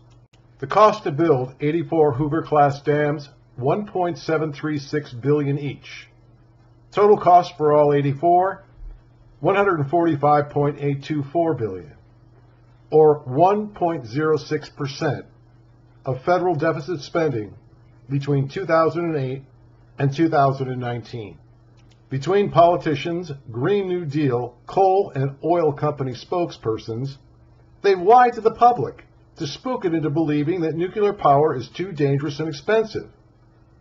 The cost to build 84 Hoover-class dams, $1.736 billion each. Total cost for all 84, $145.824 billion, or 1.06% of federal deficit spending between 2008 and 2019. Between politicians, Green New Deal, coal and oil company spokespersons, they've lied to the public to spook it into believing that nuclear power is too dangerous and expensive.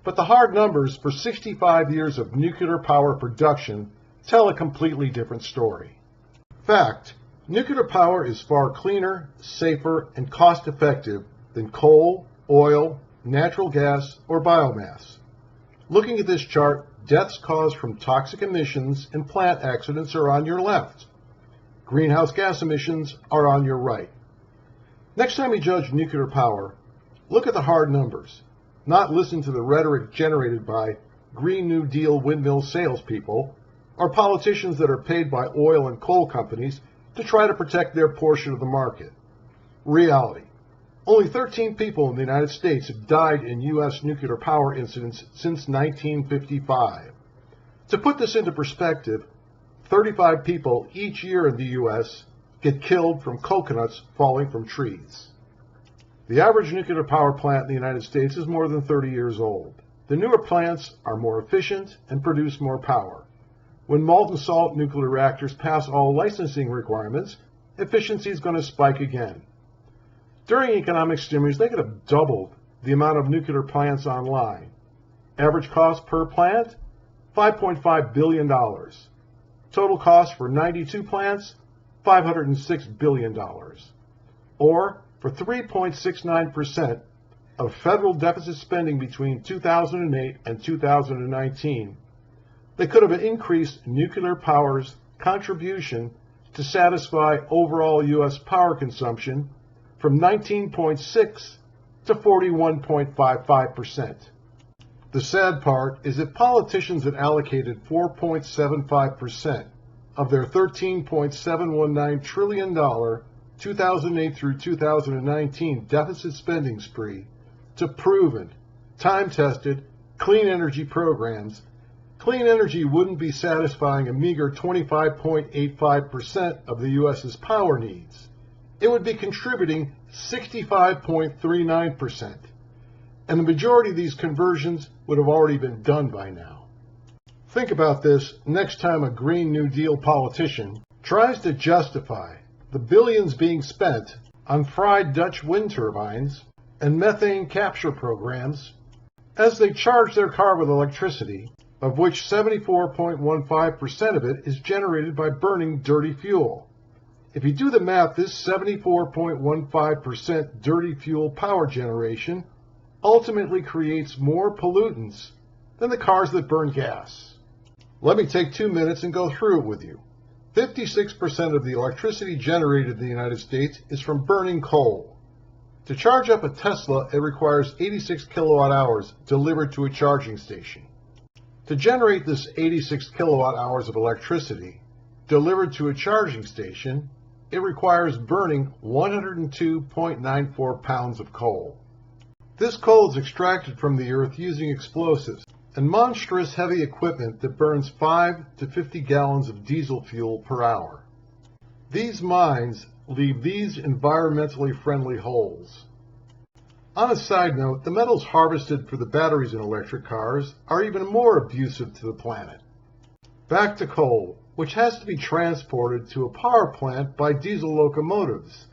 But the hard numbers for 65 years of nuclear power production tell a completely different story. Fact, nuclear power is far cleaner, safer, and cost-effective than coal, oil, natural gas, or biomass. Looking at this chart, deaths caused from toxic emissions and plant accidents are on your left. Greenhouse gas emissions are on your right. Next time you judge nuclear power, look at the hard numbers, not listen to the rhetoric generated by Green New Deal windmill salespeople are politicians that are paid by oil and coal companies to try to protect their portion of the market. Reality: only 13 people in the United States have died in U.S. nuclear power incidents since 1955. To put this into perspective, 35 people each year in the U.S. get killed from coconuts falling from trees. The average nuclear power plant in the United States is more than 30 years old. The newer plants are more efficient and produce more power. When molten salt nuclear reactors pass all licensing requirements, efficiency is going to spike again. During economic stimulus, they could have doubled the amount of nuclear plants online. Average cost per plant, $5.5 billion. Total cost for 92 plants, $506 billion. Or for 3.69% of federal deficit spending between 2008 and 2019, they could have increased nuclear power's contribution to satisfy overall U.S. power consumption from 19.6 to 41.55%. The sad part is that politicians had allocated 4.75% of their $13.719 trillion 2008 through 2019 deficit spending spree to proven, time-tested, clean energy programs. Clean energy wouldn't be satisfying a meager 25.85% of the U.S.'s power needs. It would be contributing 65.39%. And the majority of these conversions would have already been done by now. Think about this next time a Green New Deal politician tries to justify the billions being spent on fried Dutch wind turbines and methane capture programs as they charge their car with electricity, of which 74.15% of it is generated by burning dirty fuel. If you do the math, this 74.15% dirty fuel power generation ultimately creates more pollutants than the cars that burn gas. Let me take 2 minutes and go through it with you. 56% of the electricity generated in the United States is from burning coal. To charge up a Tesla, it requires 86 kilowatt hours delivered to a charging station. To generate this 86 kilowatt hours of electricity delivered to a charging station, it requires burning 102.94 pounds of coal. This coal is extracted from the earth using explosives and monstrous heavy equipment that burns 5 to 50 gallons of diesel fuel per hour. These mines leave these environmentally friendly holes. On a side note, the metals harvested for the batteries in electric cars are even more abusive to the planet. Back to coal, which has to be transported to a power plant by diesel locomotives.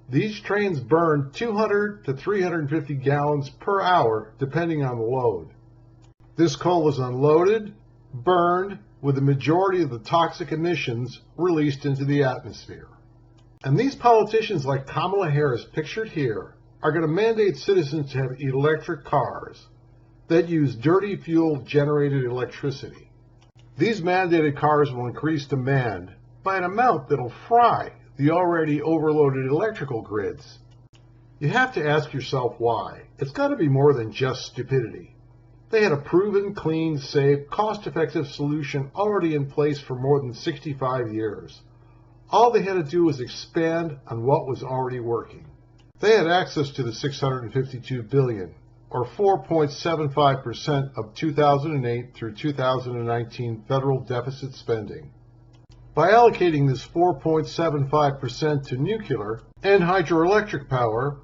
These trains burn 200 to 350 gallons per hour, depending on the load. This coal is unloaded, burned, with the majority of the toxic emissions released into the atmosphere. And these politicians like Kamala Harris, pictured here, are going to mandate citizens to have electric cars that use dirty fuel-generated electricity. These mandated cars will increase demand by an amount that'll fry the already overloaded electrical grids. You have to ask yourself why. It's got to be more than just stupidity. They had a proven, clean, safe, cost-effective solution already in place for more than 65 years. All they had to do was expand on what was already working. They had access to the $652 billion, or 4.75% of 2008 through 2019 federal deficit spending. By allocating this 4.75% to nuclear and hydroelectric power,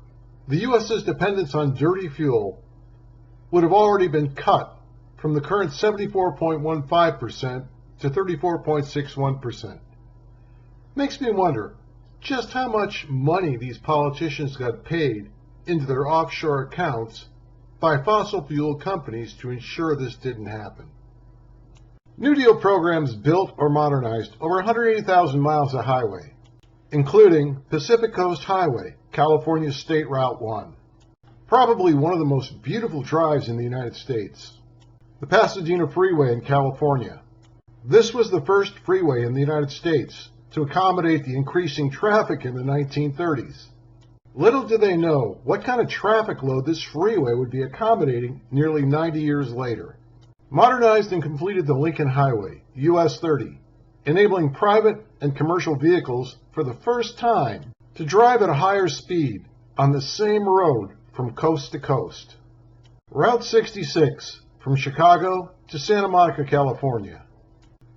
the U.S.'s dependence on dirty fuel would have already been cut from the current 74.15% to 34.61%. Makes me wonder just how much money these politicians got paid into their offshore accounts by fossil fuel companies to ensure this didn't happen. New Deal programs built or modernized over 180,000 miles of highway, including Pacific Coast Highway, California State Route 1, probably one of the most beautiful drives in the United States. The Pasadena Freeway in California. This was the first freeway in the United States to accommodate the increasing traffic in the 1930s. Little did they know what kind of traffic load this freeway would be accommodating nearly 90 years later. modernized and completed the Lincoln Highway, US 30, enabling private and commercial vehicles for the first time to drive at a higher speed on the same road from coast to coast. Route 66 from Chicago to Santa Monica, California.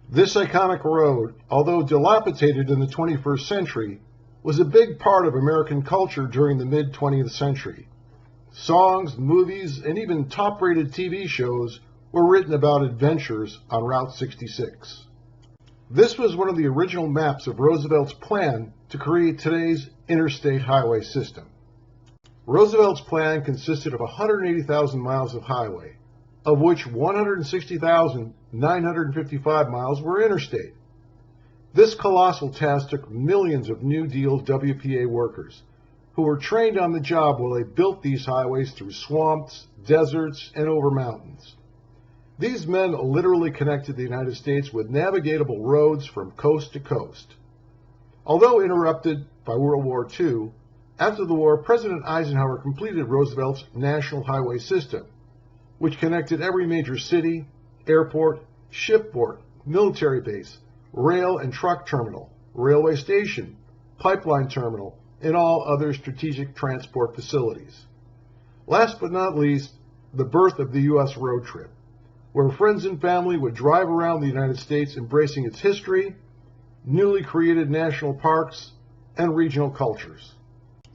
This iconic road, although dilapidated in the 21st century, was a big part of American culture during the mid-20th century. Songs, movies, and even top-rated TV shows were written about adventures on Route 66. This was one of the original maps of Roosevelt's plan to create today's interstate highway system. Roosevelt's plan consisted of 180,000 miles of highway, of which 160,955 miles were interstate. This colossal task took millions of New Deal WPA workers, who were trained on the job while they built these highways through swamps, deserts, and over mountains. These men literally connected the United States with navigatable roads from coast to coast. Although interrupted by World War II, after the war, President Eisenhower completed Roosevelt's National Highway System, which connected every major city, airport, shipport, military base, rail and truck terminal, railway station, pipeline terminal, and all other strategic transport facilities. Last but not least, the birth of the U.S. road trip, where friends and family would drive around the United States embracing its history, newly created national parks, and regional cultures.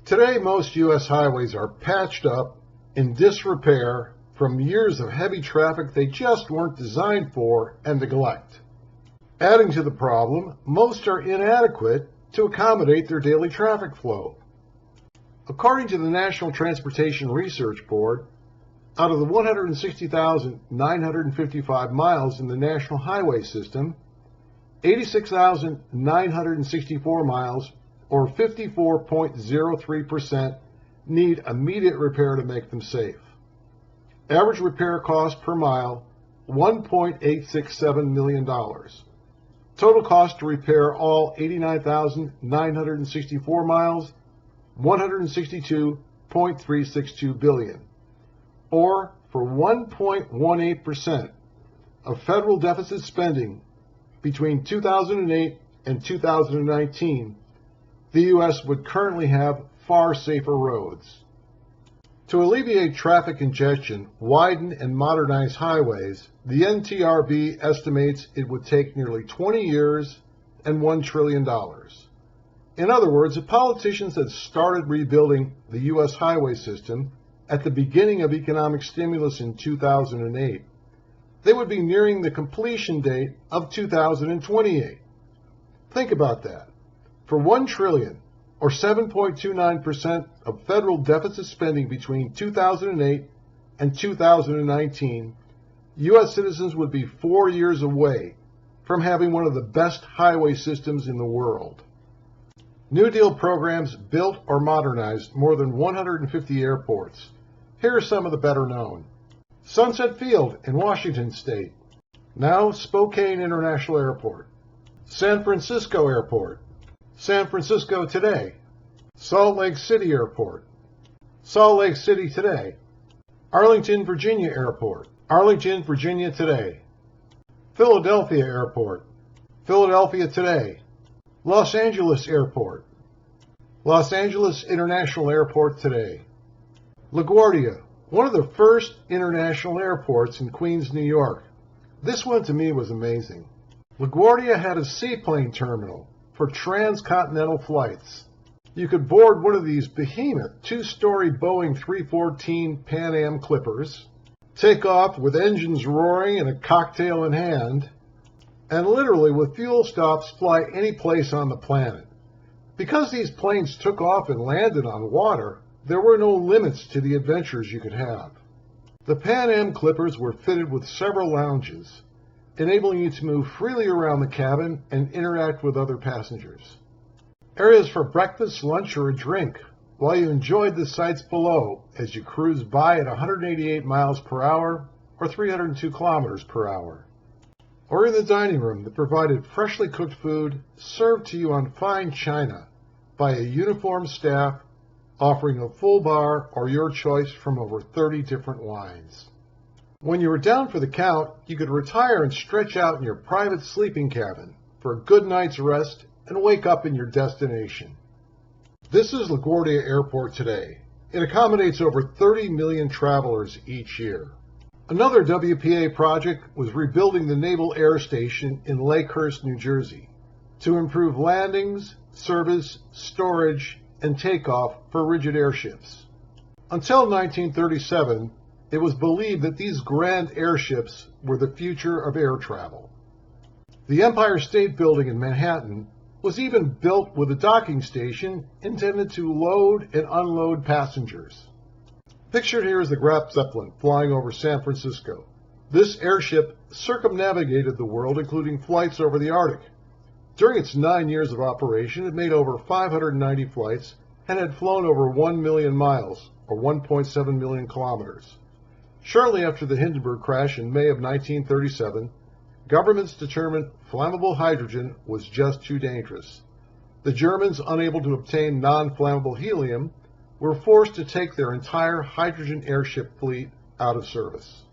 Today, most U.S. highways are patched up, in disrepair, from years of heavy traffic they just weren't designed for and neglect. Adding to the problem, most are inadequate to accommodate their daily traffic flow. According to the National Transportation Research Board, out of the 160,955 miles in the National Highway System, 86,964 miles, or 54.03%, need immediate repair to make them safe. Average repair cost per mile, $1.867 million. Total cost to repair all 89,964 miles, $162.362 billion. Or for 1.18% of federal deficit spending between 2008 and 2019, the U.S. would currently have far safer roads. To alleviate traffic congestion, widen and modernize highways, the NTRB estimates it would take nearly 20 years and $1 trillion. In other words, if politicians had started rebuilding the U.S. highway system at the beginning of economic stimulus in 2008, they would be nearing the completion date of 2028. Think about that. For $1 trillion, or 7.29% of federal deficit spending between 2008 and 2019, U.S. citizens would be 4 years away from having one of the best highway systems in the world. New Deal programs built or modernized more than 150 airports. Here are some of the better known. Sunset Field in Washington State, now Spokane International Airport. San Francisco Airport, San Francisco today. Salt Lake City Airport, Salt Lake City today. Arlington, Virginia Airport, Arlington, Virginia today. Philadelphia Airport, Philadelphia today. Los Angeles Airport, Los Angeles International Airport today. LaGuardia, one of the first international airports in Queens, New York. This one to me was amazing. LaGuardia had a seaplane terminal for transcontinental flights. You could board one of these behemoth two-story Boeing 314 Pan Am Clippers, take off with engines roaring and a cocktail in hand, and literally with fuel stops fly any place on the planet. Because these planes took off and landed on water, there were no limits to the adventures you could have. The Pan Am Clippers were fitted with several lounges, enabling you to move freely around the cabin and interact with other passengers. Areas for breakfast, lunch, or a drink, while you enjoyed the sights below as you cruised by at 188 miles per hour or 302 kilometers per hour. Or in the dining room that provided freshly cooked food served to you on fine china by a uniformed staff offering a full bar or your choice from over 30 different wines. When you were down for the count, you could retire and stretch out in your private sleeping cabin for a good night's rest and wake up in your destination. This is LaGuardia Airport today. It accommodates over 30 million travelers each year. Another WPA project was rebuilding the Naval Air Station in Lakehurst, New Jersey, to improve landings, service, storage, and takeoff for rigid airships. Until 1937, it was believed that these grand airships were the future of air travel. The Empire State Building in Manhattan was even built with a docking station intended to load and unload passengers. Pictured here is the Graf Zeppelin flying over San Francisco. This airship circumnavigated the world, including flights over the Arctic. During its 9 years of operation, it made over 590 flights and had flown over 1 million miles, or 1.7 million kilometers. Shortly after the Hindenburg crash in May of 1937, governments determined flammable hydrogen was just too dangerous. The Germans, unable to obtain non-flammable helium, were forced to take their entire hydrogen airship fleet out of service.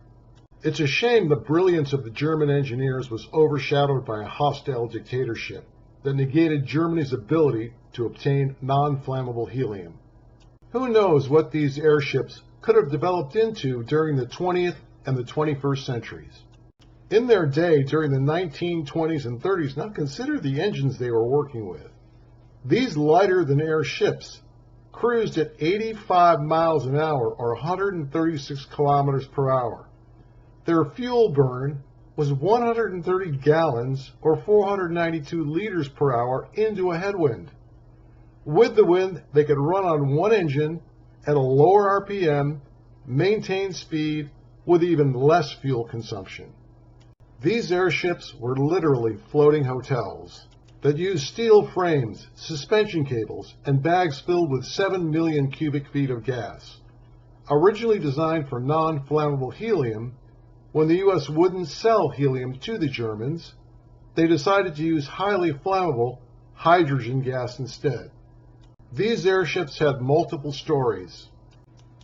It's a shame the brilliance of the German engineers was overshadowed by a hostile dictatorship that negated Germany's ability to obtain non-flammable helium. Who knows what these airships could have developed into during the 20th and the 21st centuries. In their day, during the 1920s and 30s, now consider the engines they were working with. These lighter-than-air ships cruised at 85 miles an hour, or 136 kilometers per hour. Their fuel burn was 130 gallons, or 492 liters per hour, into a headwind. With the wind, they could run on one engine at a lower RPM, maintain speed with even less fuel consumption. These airships were literally floating hotels that used steel frames, suspension cables, and bags filled with 7 million cubic feet of gas. Originally designed for non-flammable helium, when the U.S. wouldn't sell helium to the Germans, they decided to use highly flammable hydrogen gas instead. These airships had multiple stories,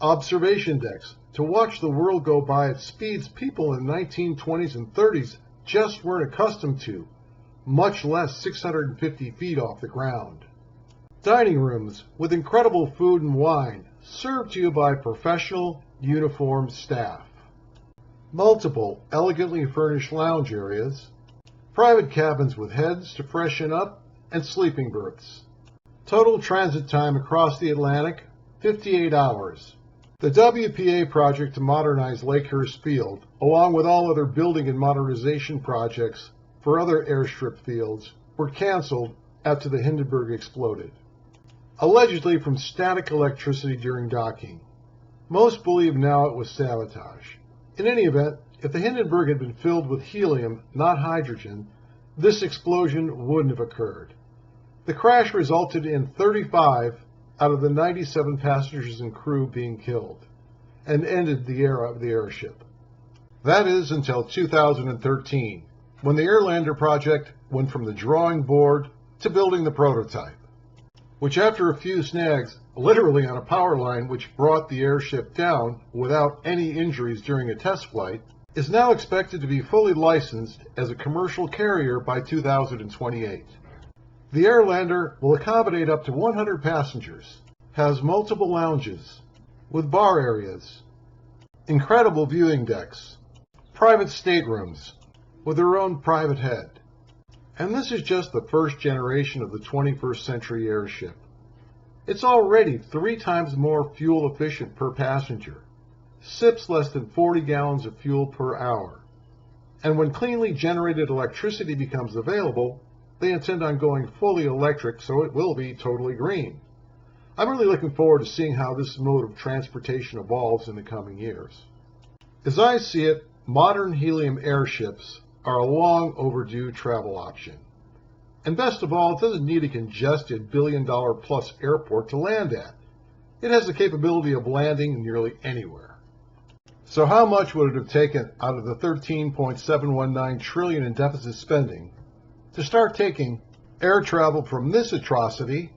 observation decks to watch the world go by at speeds people in the 1920s and 30s just weren't accustomed to, much less 650 feet off the ground. Dining rooms with incredible food and wine served to you by professional, uniformed staff. Multiple elegantly furnished lounge areas, private cabins with heads to freshen up, and sleeping berths. Total transit time across the Atlantic, 58 hours. The WPA project to modernize Lakehurst Field, along with all other building and modernization projects for other airstrip fields, were canceled after the Hindenburg exploded, allegedly from static electricity during docking. Most believe now it was sabotage. In any event, if the Hindenburg had been filled with helium, not hydrogen, this explosion wouldn't have occurred. The crash resulted in 35 out of the 97 passengers and crew being killed, and ended the era of the airship. That is until 2013, when the Airlander project went from the drawing board to building the prototype, which after a few snags, literally on a power line which brought the airship down without any injuries during a test flight, is now expected to be fully licensed as a commercial carrier by 2028. The Airlander will accommodate up to 100 passengers, has multiple lounges, with bar areas, incredible viewing decks, private staterooms, with their own private head. And this is just the first generation of the 21st century airship. It's already 3 times more fuel efficient per passenger, sips less than 40 gallons of fuel per hour, and when cleanly generated electricity becomes available, they intend on going fully electric, so it will be totally green. I'm really looking forward to seeing how this mode of transportation evolves in the coming years. As I see it, modern helium airships are a long overdue travel option. And best of all, it doesn't need a congested billion-dollar-plus airport to land at. It has the capability of landing nearly anywhere. So how much would it have taken out of the $13.719 trillion in deficit spending to start taking air travel from this atrocity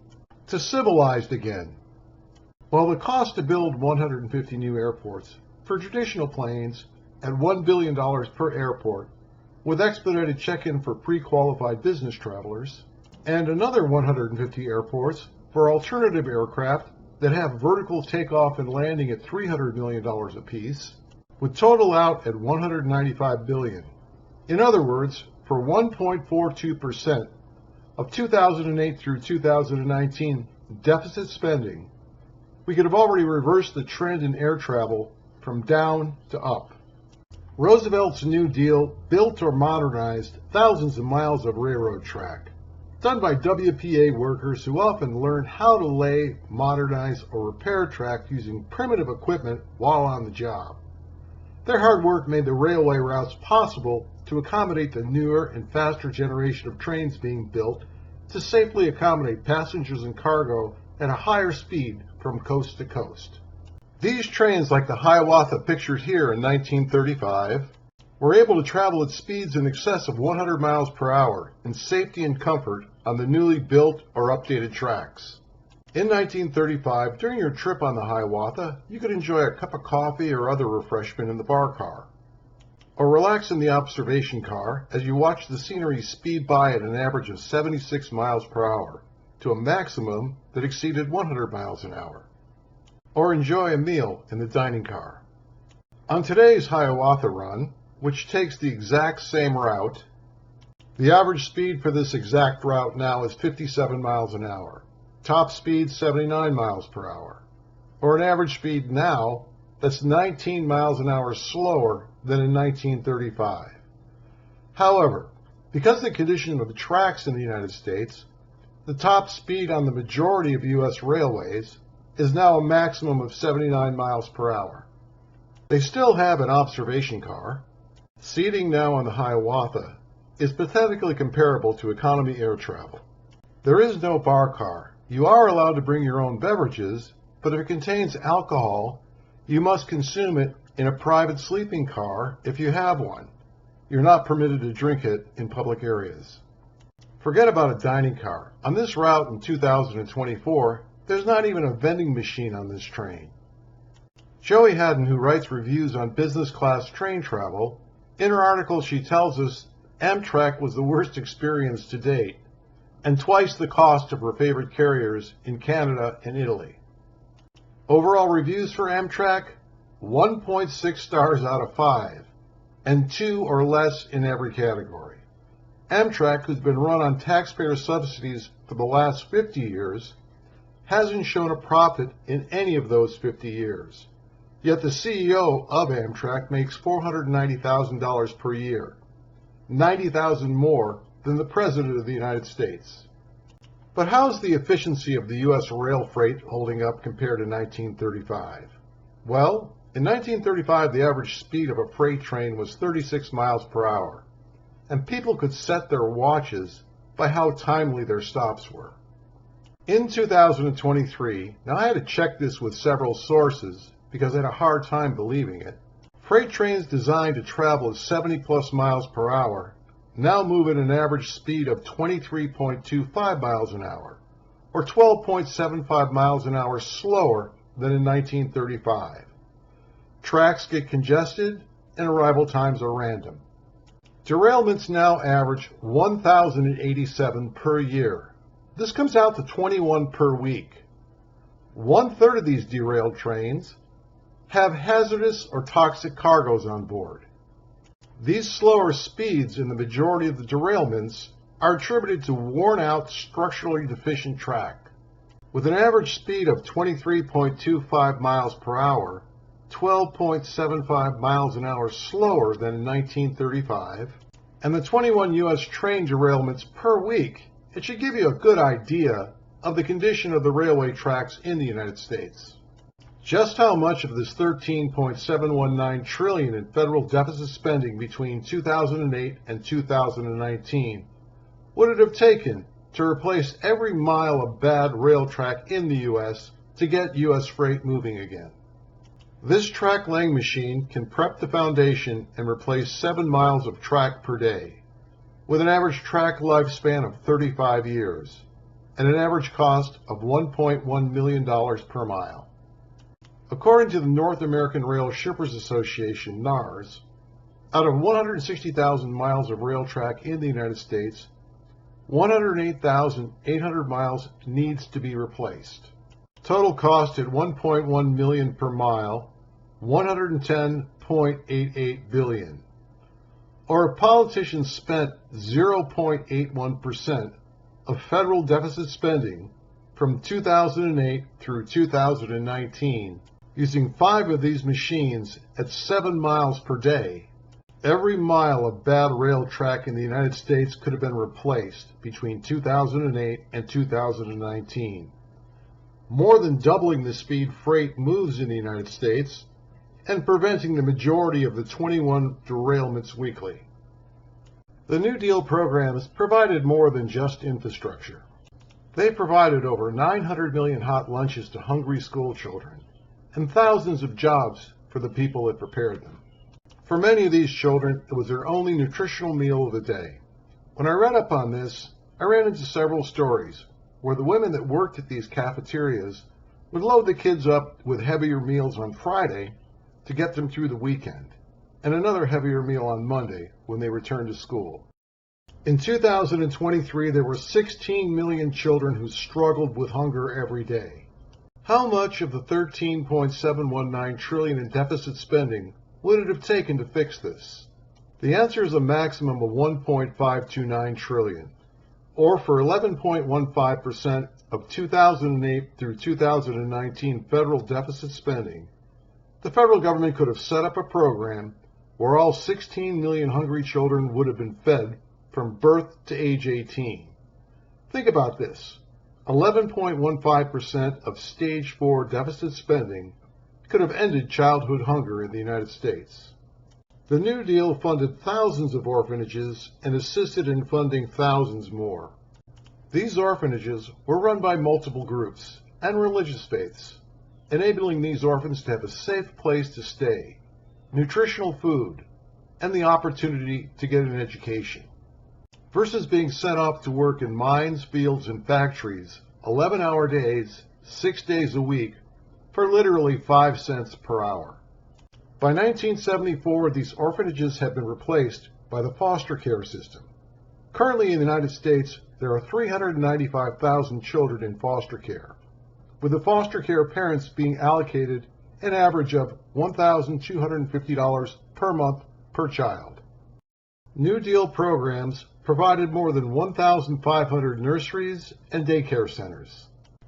to civilized again? Well, the cost to build 150 new airports for traditional planes at $1 billion per airport, with expedited check-in for pre-qualified business travelers, and another 150 airports for alternative aircraft that have vertical takeoff and landing at $300 million apiece, with total out at $195 billion. In other words, for 1.42% of 2008 through 2019 deficit spending, we could have already reversed the trend in air travel from down to up. Roosevelt's New Deal built or modernized thousands of miles of railroad track, done by WPA workers who often learned how to lay, modernize, or repair track using primitive equipment while on the job. Their hard work made the railway routes possible to accommodate the newer and faster generation of trains being built to safely accommodate passengers and cargo at a higher speed from coast to coast. These trains, like the Hiawatha pictured here in 1935, were able to travel at speeds in excess of 100 miles per hour in safety and comfort on the newly built or updated tracks. In 1935, during your trip on the Hiawatha, you could enjoy a cup of coffee or other refreshment in the bar car, or relax in the observation car as you watch the scenery speed by at an average of 76 miles per hour to a maximum that exceeded 100 miles an hour, or enjoy a meal in the dining car. On today's Hiawatha run, which takes the exact same route, the average speed for this exact route now is 57 miles an hour, top speed 79 miles per hour, or an average speed now that's 19 miles an hour slower than in 1935. However, because of the condition of the tracks in the United States, the top speed on the majority of U.S. railways is now a maximum of 79 miles per hour. They still have an observation car. Seating now on the Hiawatha is pathetically comparable to economy air travel. There is no bar car. You are allowed to bring your own beverages, but if it contains alcohol, you must consume it in a private sleeping car if you have one. You're not permitted to drink it in public areas. Forget about a dining car. On this route in 2024, there's not even a vending machine on this train. Joey Haddon, who writes reviews on business class train travel, in her article she tells us Amtrak was the worst experience to date, and twice the cost of her favorite carriers in Canada and Italy. Overall reviews for Amtrak, 1.6 stars out of 5, and 2 or less in every category. Amtrak, who's been run on taxpayer subsidies for the last 50 years, hasn't shown a profit in any of those 50 years. Yet the CEO of Amtrak makes $490,000 per year, $90,000 more than the President of the United States. But how's the efficiency of the U.S. rail freight holding up compared to 1935? Well, in 1935, the average speed of a freight train was 36 miles per hour, and people could set their watches by how timely their stops were. In 2023, now I had to check this with several sources because I had a hard time believing it, freight trains designed to travel at 70 plus miles per hour now move at an average speed of 23.25 miles an hour, or 12.75 miles an hour slower than in 1935. Tracks get congested and arrival times are random. Derailments now average 1,087 per year. This comes out to 21 per week. 1/3 of these derailed trains have hazardous or toxic cargoes on board. These slower speeds in the majority of the derailments are attributed to worn-out, structurally deficient track. With an average speed of 23.25 miles per hour, 12.75 miles an hour slower than in 1935, and the 21 U.S. train derailments per week, it should give you a good idea of the condition of the railway tracks in the United States. Just how much of this $13.719 trillion in federal deficit spending between 2008 and 2019 would it have taken to replace every mile of bad rail track in the U.S. to get U.S. freight moving again? This track laying machine can prep the foundation and replace 7 miles of track per day, with an average track lifespan of 35 years and an average cost of $1.1 million per mile. According to the North American Rail Shippers Association, NARS, Out of 160,000 miles of rail track in the United States, 108,800 miles needs to be replaced. Total cost at $1.1 million per mile, $110.88 billion. Or if politicians spent 0.81% of federal deficit spending from 2008 through 2019, using 5 of these machines at 7 miles per day, every mile of bad rail track in the United States could have been replaced between 2008 and 2019, more than doubling the speed freight moves in the United States and preventing the majority of the 21 derailments weekly. The New Deal programs provided more than just infrastructure. They provided over 900 million hot lunches to hungry school children and thousands of jobs for the people that prepared them. For many of these children, it was their only nutritional meal of the day. When I read up on this, I ran into several stories where the women that worked at these cafeterias would load the kids up with heavier meals on Friday to get them through the weekend, and another heavier meal on Monday when they returned to school. In 2023, there were 16 million children who struggled with hunger every day. How much of the $13.719 trillion in deficit spending would it have taken to fix this? The answer is a maximum of $1.529 trillion, or for 11.15% of 2008 through 2019 federal deficit spending, the federal government could have set up a program where all 16 million hungry children would have been fed from birth to age 18. Think about this. 11.15% of Stage 4 deficit spending could have ended childhood hunger in the United States. The New Deal funded thousands of orphanages and assisted in funding thousands more. These orphanages were run by multiple groups and religious faiths, enabling these orphans to have a safe place to stay, nutritional food, and the opportunity to get an education, versus being sent off to work in mines, fields, and factories 11-hour days, 6 days a week, for literally 5 cents per hour. By 1974, these orphanages had been replaced by the foster care system. Currently in the United States, there are 395,000 children in foster care, with the foster care parents being allocated an average of $1,250 per month per child. New Deal programs provided more than 1,500 nurseries and daycare centers.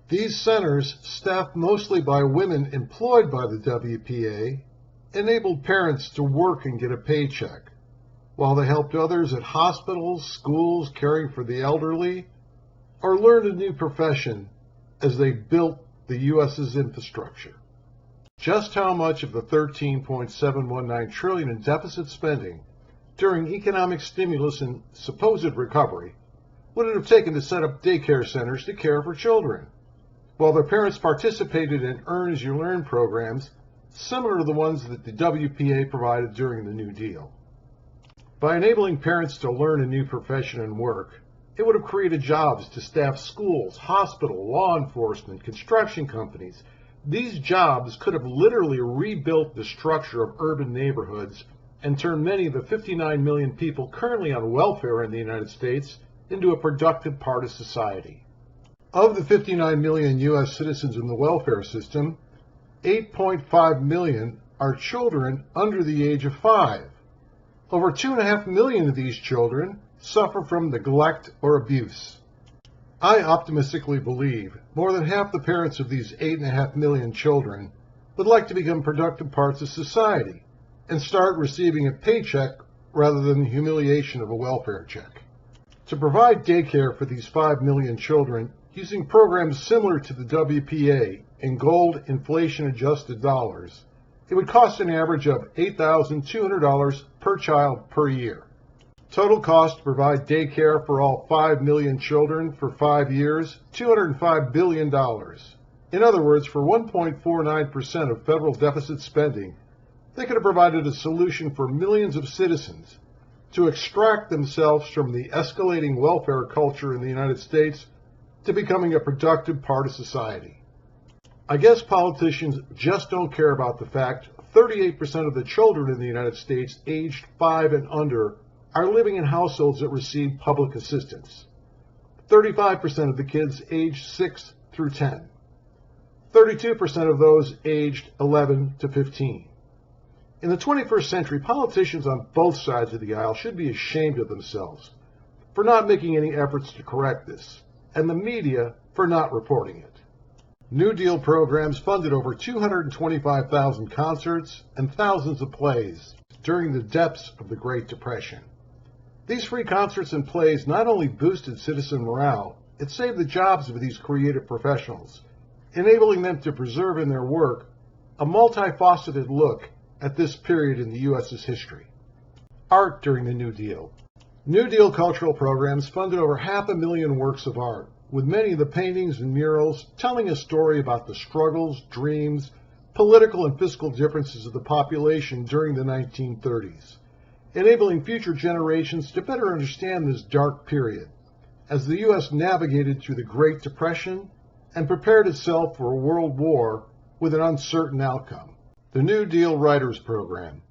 These centers, staffed mostly by women employed by the WPA, enabled parents to work and get a paycheck, while they helped others at hospitals, schools, caring for the elderly, or learned a new profession as they built the U.S.'s infrastructure. Just how much of the $13.719 trillion in deficit spending during economic stimulus and supposed recovery would it have taken to set up daycare centers to care for children, while their parents participated in earn-as-you-learn programs similar to the ones that the WPA provided during the New Deal? By enabling parents to learn a new profession and work, it would have created jobs to staff schools, hospitals, law enforcement, construction companies. These jobs could have literally rebuilt the structure of urban neighborhoods and turned many of the 59 million people currently on welfare in the United States into a productive part of society. Of the 59 million U.S. citizens in the welfare system, 8.5 million are children under the age of 5. Over 2.5 million of these children suffer from neglect or abuse. I optimistically believe more than half the parents of these 8.5 million children would like to become productive parts of society and start receiving a paycheck rather than the humiliation of a welfare check. To provide daycare for these 5 million children using programs similar to the WPA in gold inflation-adjusted dollars, it would cost an average of $8,200 per child per year. Total cost to provide daycare for all 5 million children for 5 years, $205 billion. In other words, for 1.49% of federal deficit spending, they could have provided a solution for millions of citizens to extract themselves from the escalating welfare culture in the United States to becoming a productive part of society. I guess politicians just don't care about the fact 38% of the children in the United States aged 5 and under are living in households that receive public assistance. 35% of the kids aged 6 through 10. 32% of those aged 11 to 15. In the 21st century, politicians on both sides of the aisle should be ashamed of themselves for not making any efforts to correct this, and the media for not reporting it. New Deal programs funded over 225,000 concerts and thousands of plays during the depths of the Great Depression. These free concerts and plays not only boosted citizen morale, it saved the jobs of these creative professionals, enabling them to preserve in their work a multifaceted look at this period in the U.S.'s history. Art during the New Deal. New Deal cultural programs funded over 500,000 works of art, with many of the paintings and murals telling a story about the struggles, dreams, political and fiscal differences of the population during the 1930s, enabling future generations to better understand this dark period as the U.S. navigated through the Great Depression and prepared itself for a world war with an uncertain outcome. The New Deal Writers Program.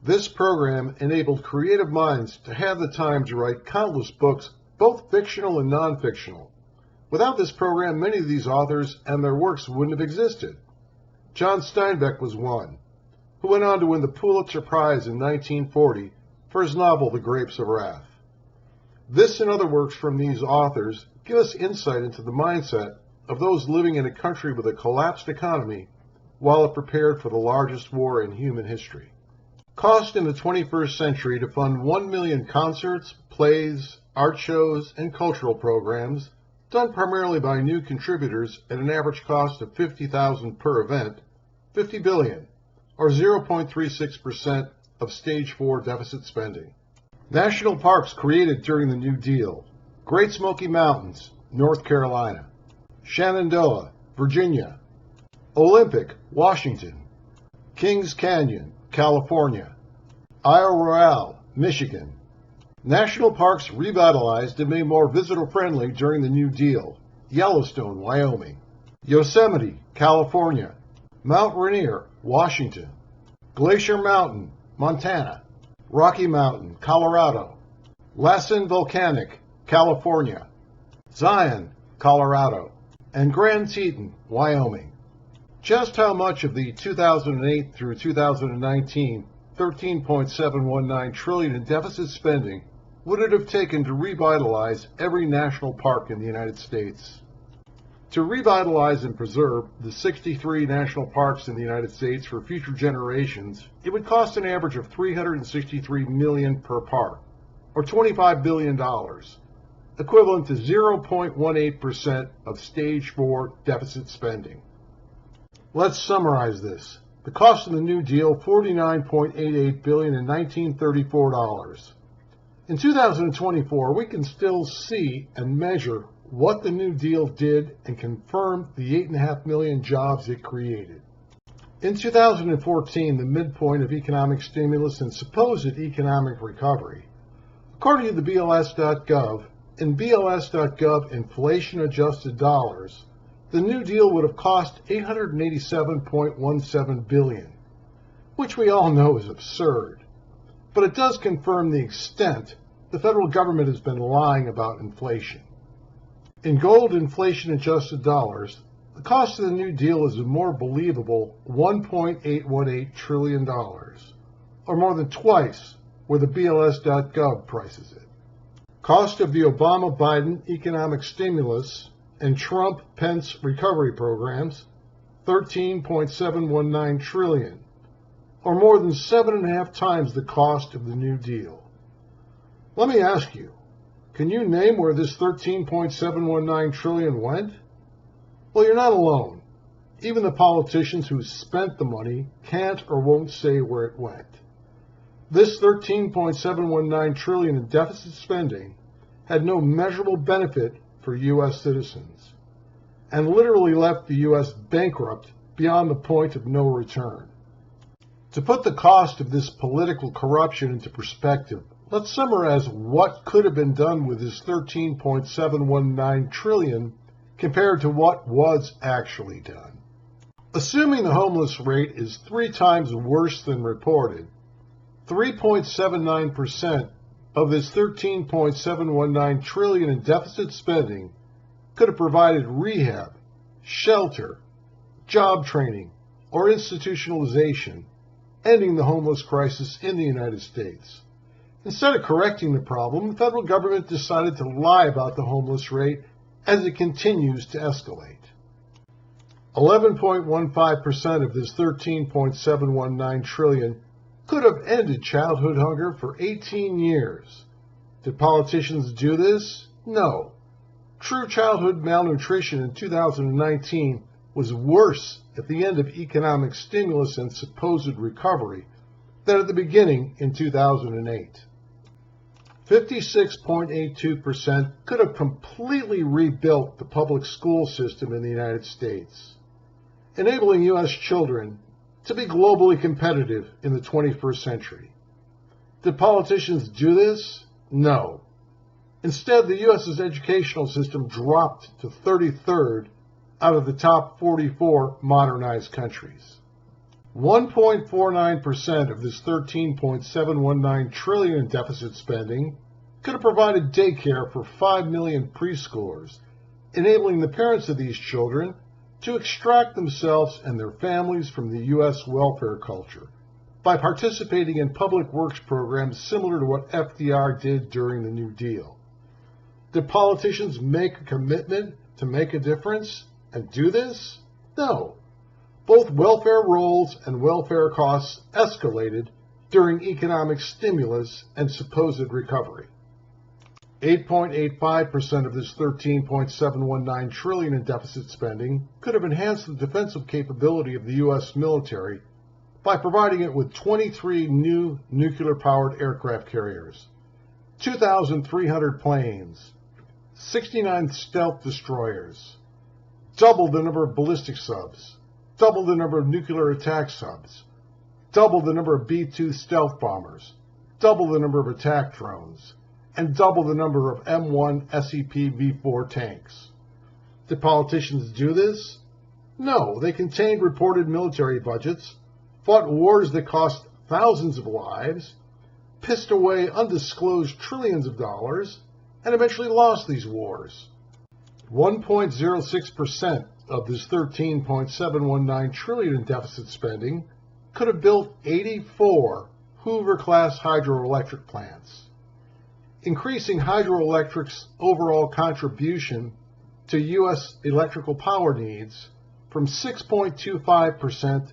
This program enabled creative minds to have the time to write countless books, both fictional and non-fictional. Without this program, many of these authors and their works wouldn't have existed. John Steinbeck was one, who went on to win the Pulitzer Prize in 1940 for his novel The Grapes of Wrath. This and other works from these authors give us insight into the mindset of those living in a country with a collapsed economy while it prepared for the largest war in human history. Cost in the 21st century to fund 1 million concerts, plays, art shows, and cultural programs, done primarily by new contributors at an average cost of $50,000 per event, $50 billion, or 0.36% of Stage 4 deficit spending. National parks created during the New Deal. Great Smoky Mountains, North Carolina. Shenandoah, Virginia. Olympic, Washington. Kings Canyon, California. Isle Royale, Michigan. National parks revitalized and made more visitor-friendly during the New Deal. Yellowstone, Wyoming. Yosemite, California. Mount Rainier, Washington. Glacier Mountain, Montana. Rocky Mountain, Colorado. Lassen Volcanic, California. Zion, Colorado. And Grand Teton, Wyoming. Just how much of the 2008 through 2019 $13.719 trillion in deficit spending would it have taken to revitalize every national park in the United States? To revitalize and preserve the 63 national parks in the United States for future generations, it would cost an average of $363 million per park, or $25 billion, equivalent to 0.18% of Stage 4 deficit spending. Let's summarize this. The cost of the New Deal, $49.88 billion in 1934 dollars. In 2024, we can still see and measure what the New Deal did and confirm the 8.5 million jobs it created. In 2014, the midpoint of economic stimulus and supposed economic recovery, according to the BLS.gov, in BLS.gov inflation-adjusted dollars, the New Deal would have cost $887.17 billion, which we all know is absurd. But it does confirm the extent the federal government has been lying about inflation. In gold inflation-adjusted dollars, the cost of the New Deal is a more believable $1.818 trillion, or more than twice where the BLS.gov prices it. Cost of the Obama-Biden economic stimulus and Trump-Pence recovery programs, $13.719 trillion, or more than 7.5 times the cost of the New Deal. Let me ask you, can you name where this $13.719 trillion went? Well, you're not alone. Even the politicians who spent the money can't or won't say where it went. This $13.719 trillion in deficit spending had no measurable benefit for U.S. citizens, and literally left the U.S. bankrupt beyond the point of no return. To put the cost of this political corruption into perspective, let's summarize what could have been done with this $13.719 trillion compared to what was actually done. Assuming the homeless rate is 3 times worse than reported, 3.79% of this $13.719 trillion in deficit spending could have provided rehab, shelter, job training, or institutionalization, ending the homeless crisis in the United States. Instead of correcting the problem, the federal government decided to lie about the homeless rate as it continues to escalate. 11.15% of this $13.719 trillion could have ended childhood hunger for 18 years. Did politicians do this? No. True childhood malnutrition in 2019 was worse at the end of economic stimulus and supposed recovery than at the beginning in 2008. 56.82% could have completely rebuilt the public school system in the United States, enabling U.S. children to be globally competitive in the 21st century. Did politicians do this? No. Instead, the U.S.'s educational system dropped to 33rd out of the top 44 modernized countries. 1.49% of this $13.719 trillion in deficit spending could have provided daycare for 5 million preschoolers, enabling the parents of these children to extract themselves and their families from the U.S. welfare culture by participating in public works programs similar to what FDR did during the New Deal. Did politicians make a commitment to make a difference and do this? No. Both welfare rolls and welfare costs escalated during economic stimulus and supposed recovery. 8.85% of this $13.719 trillion in deficit spending could have enhanced the defensive capability of the U.S. military by providing it with 23 new nuclear-powered aircraft carriers, 2,300 planes, 69 stealth destroyers, double the number of ballistic subs, double the number of nuclear attack subs, double the number of B-2 stealth bombers, double the number of attack drones, and double the number of M1 SEP V4 tanks. Did politicians do this? No, they contained reported military budgets, fought wars that cost thousands of lives, pissed away undisclosed trillions of dollars, and eventually lost these wars. 1.06% of this $13.719 trillion in deficit spending could have built 84 Hoover-class hydroelectric plants, increasing hydroelectric's overall contribution to U.S. electrical power needs from 6.25%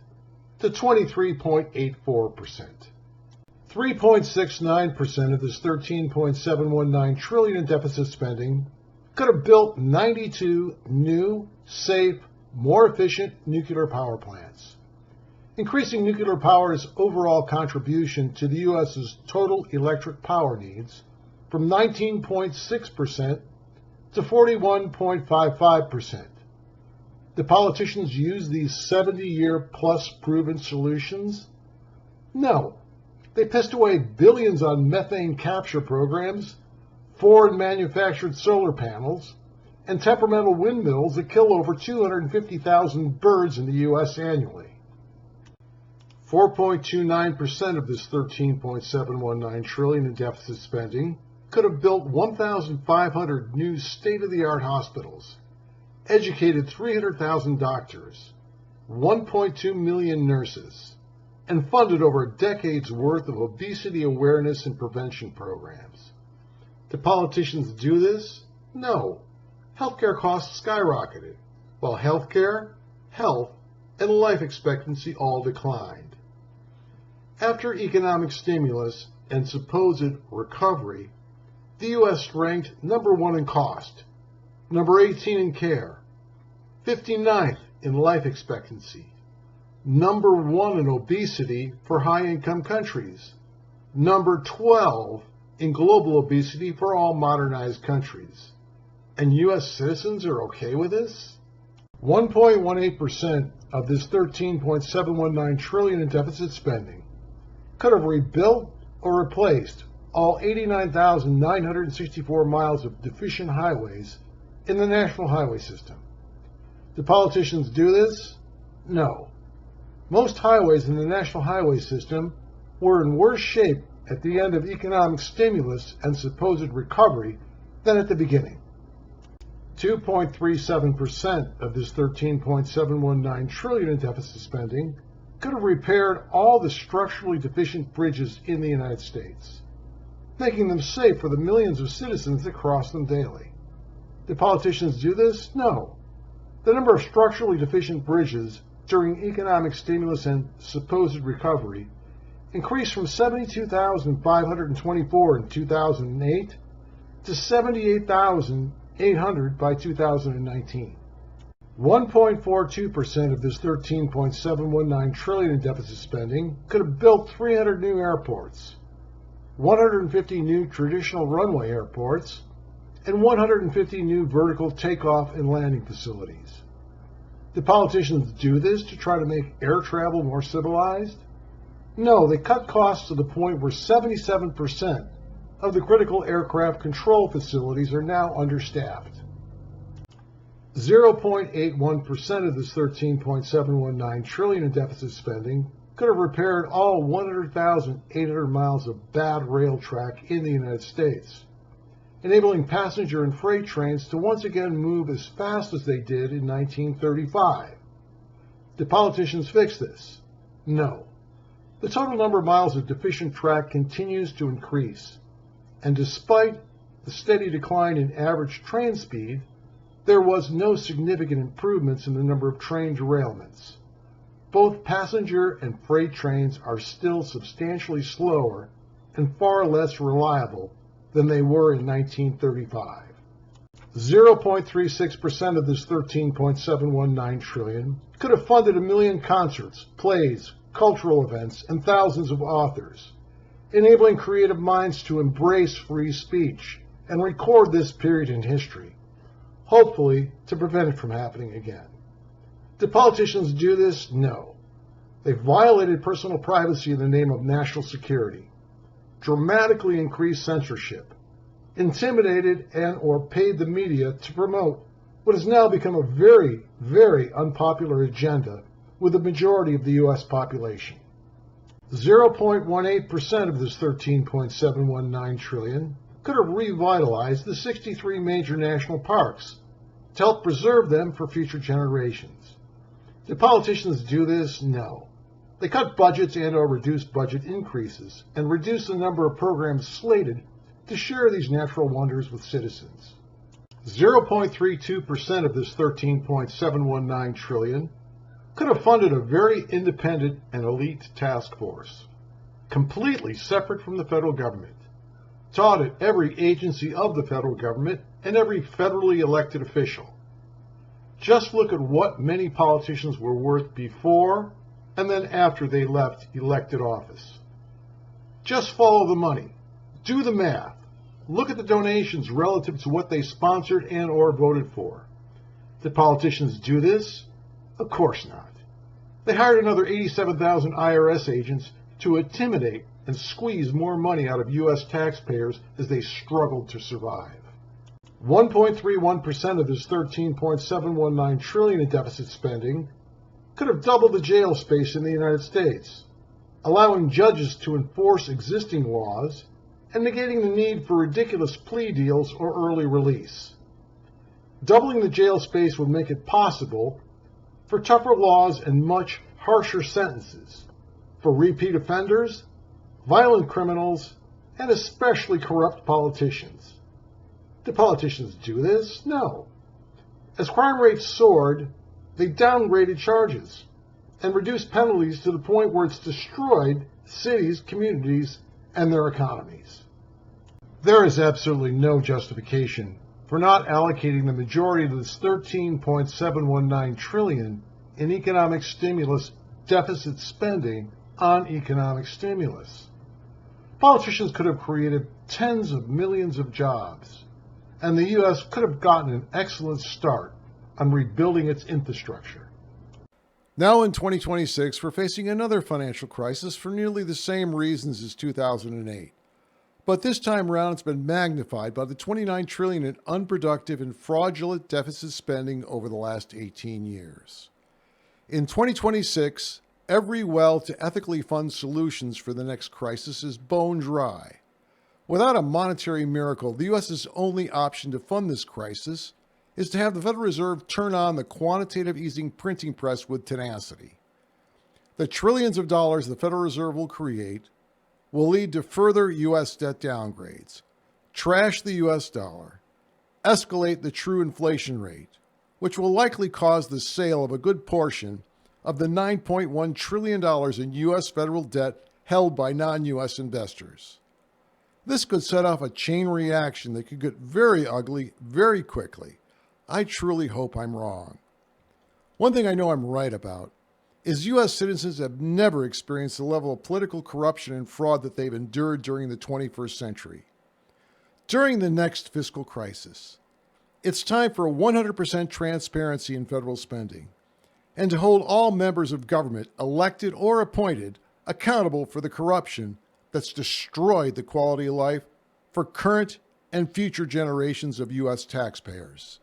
to 23.84%. 3.69% of this $13.719 trillion in deficit spending could have built 92 new, safe, more efficient nuclear power plants, increasing nuclear power's overall contribution to the U.S.'s total electric power needs from 19.6% to 41.55%. The politicians use these 70-year-plus proven solutions? No. They pissed away billions on methane capture programs, foreign-manufactured solar panels, and temperamental windmills that kill over 250,000 birds in the U.S. annually. 4.29% of this $13.719 trillion in deficit spending could have built 1,500 new state-of-the-art hospitals, educated 300,000 doctors, 1.2 million nurses, and funded over a decade's worth of obesity awareness and prevention programs. Do politicians do this? No. Healthcare costs skyrocketed, while healthcare, health, and life expectancy all declined. After economic stimulus and supposed recovery, the U.S. ranked number 1 in cost, number 18 in care, 59th in life expectancy, number 1 in obesity for high-income countries, number 12 in global obesity for all modernized countries. And U.S. citizens are okay with this? 1.18% of this $13.719 trillion in deficit spending could have rebuilt or replaced all 89,964 miles of deficient highways in the national highway system. Do politicians do this? No. Most highways in the national highway system were in worse shape at the end of economic stimulus and supposed recovery than at the beginning. 2.37% of this $13.719 trillion in deficit spending could have repaired all the structurally deficient bridges in the United States, making them safe for the millions of citizens that cross them daily. Did politicians do this? No. The number of structurally deficient bridges during economic stimulus and supposed recovery increased from 72,524 in 2008 to 78,800 by 2019. 1.42% of this $13.719 trillion in deficit spending could have built 300 new airports, 150 new traditional runway airports, and 150 new vertical takeoff and landing facilities. Did politicians do this to try to make air travel more civilized? No, they cut costs to the point where 77% of the critical aircraft control facilities are now understaffed. 0.81% of this $13.719 trillion in deficit spending could have repaired all 100,800 miles of bad rail track in the United States, enabling passenger and freight trains to once again move as fast as they did in 1935. Did politicians fix this? No. The total number of miles of deficient track continues to increase, and despite the steady decline in average train speed, there was no significant improvements in the number of train derailments. Both passenger and freight trains are still substantially slower and far less reliable than they were in 1935. 0.36% of this $13.719 trillion could have funded 1 million concerts, plays, cultural events, and thousands of authors, enabling creative minds to embrace free speech and record this period in history, hopefully to prevent it from happening again. Did politicians do this? No. They violated personal privacy in the name of national security, dramatically increased censorship, intimidated and or paid the media to promote what has now become a very, very unpopular agenda with the majority of the U.S. population. 0.18% of this $13.719 trillion could have revitalized the 63 major national parks to help preserve them for future generations. Did politicians do this? No. They cut budgets and or reduced budget increases and reduced the number of programs slated to share these natural wonders with citizens. 0.32% of this $13.719 trillion could have funded a very independent and elite task force, completely separate from the federal government, to audit every agency of the federal government and every federally elected official. Just look at what many politicians were worth before and then after they left elected office. Just follow the money. Do the math. Look at the donations relative to what they sponsored and or voted for. Did politicians do this? Of course not. They hired another 87,000 IRS agents to intimidate and squeeze more money out of U.S. taxpayers as they struggled to survive. 1.31% of this $13.719 trillion in deficit spending could have doubled the jail space in the United States, allowing judges to enforce existing laws and negating the need for ridiculous plea deals or early release. Doubling the jail space would make it possible for tougher laws and much harsher sentences for repeat offenders, violent criminals, and especially corrupt politicians. Did politicians do this? No. As crime rates soared, they downgraded charges and reduced penalties to the point where it's destroyed cities, communities, and their economies. There is absolutely no justification for not allocating the majority of this $13.719 trillion in economic stimulus deficit spending on economic stimulus. Politicians could have created tens of millions of jobs, and the U.S. could have gotten an excellent start on rebuilding its infrastructure. Now in 2026, we're facing another financial crisis for nearly the same reasons as 2008. But this time around, it's been magnified by the $29 trillion in unproductive and fraudulent deficit spending over the last 18 years. In 2026, every well to ethically fund solutions for the next crisis is bone dry. Without a monetary miracle, the U.S.'s only option to fund this crisis is to have the Federal Reserve turn on the quantitative easing printing press with tenacity. The trillions of dollars the Federal Reserve will create will lead to further U.S. debt downgrades, trash the U.S. dollar, escalate the true inflation rate, which will likely cause the sale of a good portion of the $9.1 trillion in U.S. federal debt held by non-U.S. investors. This could set off a chain reaction that could get very ugly very quickly. I truly hope I'm wrong. One thing I know I'm right about is U.S. citizens have never experienced the level of political corruption and fraud that they've endured during the 21st century. During the next fiscal crisis, it's time for 100% transparency in federal spending and to hold all members of government, elected or appointed, accountable for the corruption that's destroyed the quality of life for current and future generations of U.S. taxpayers.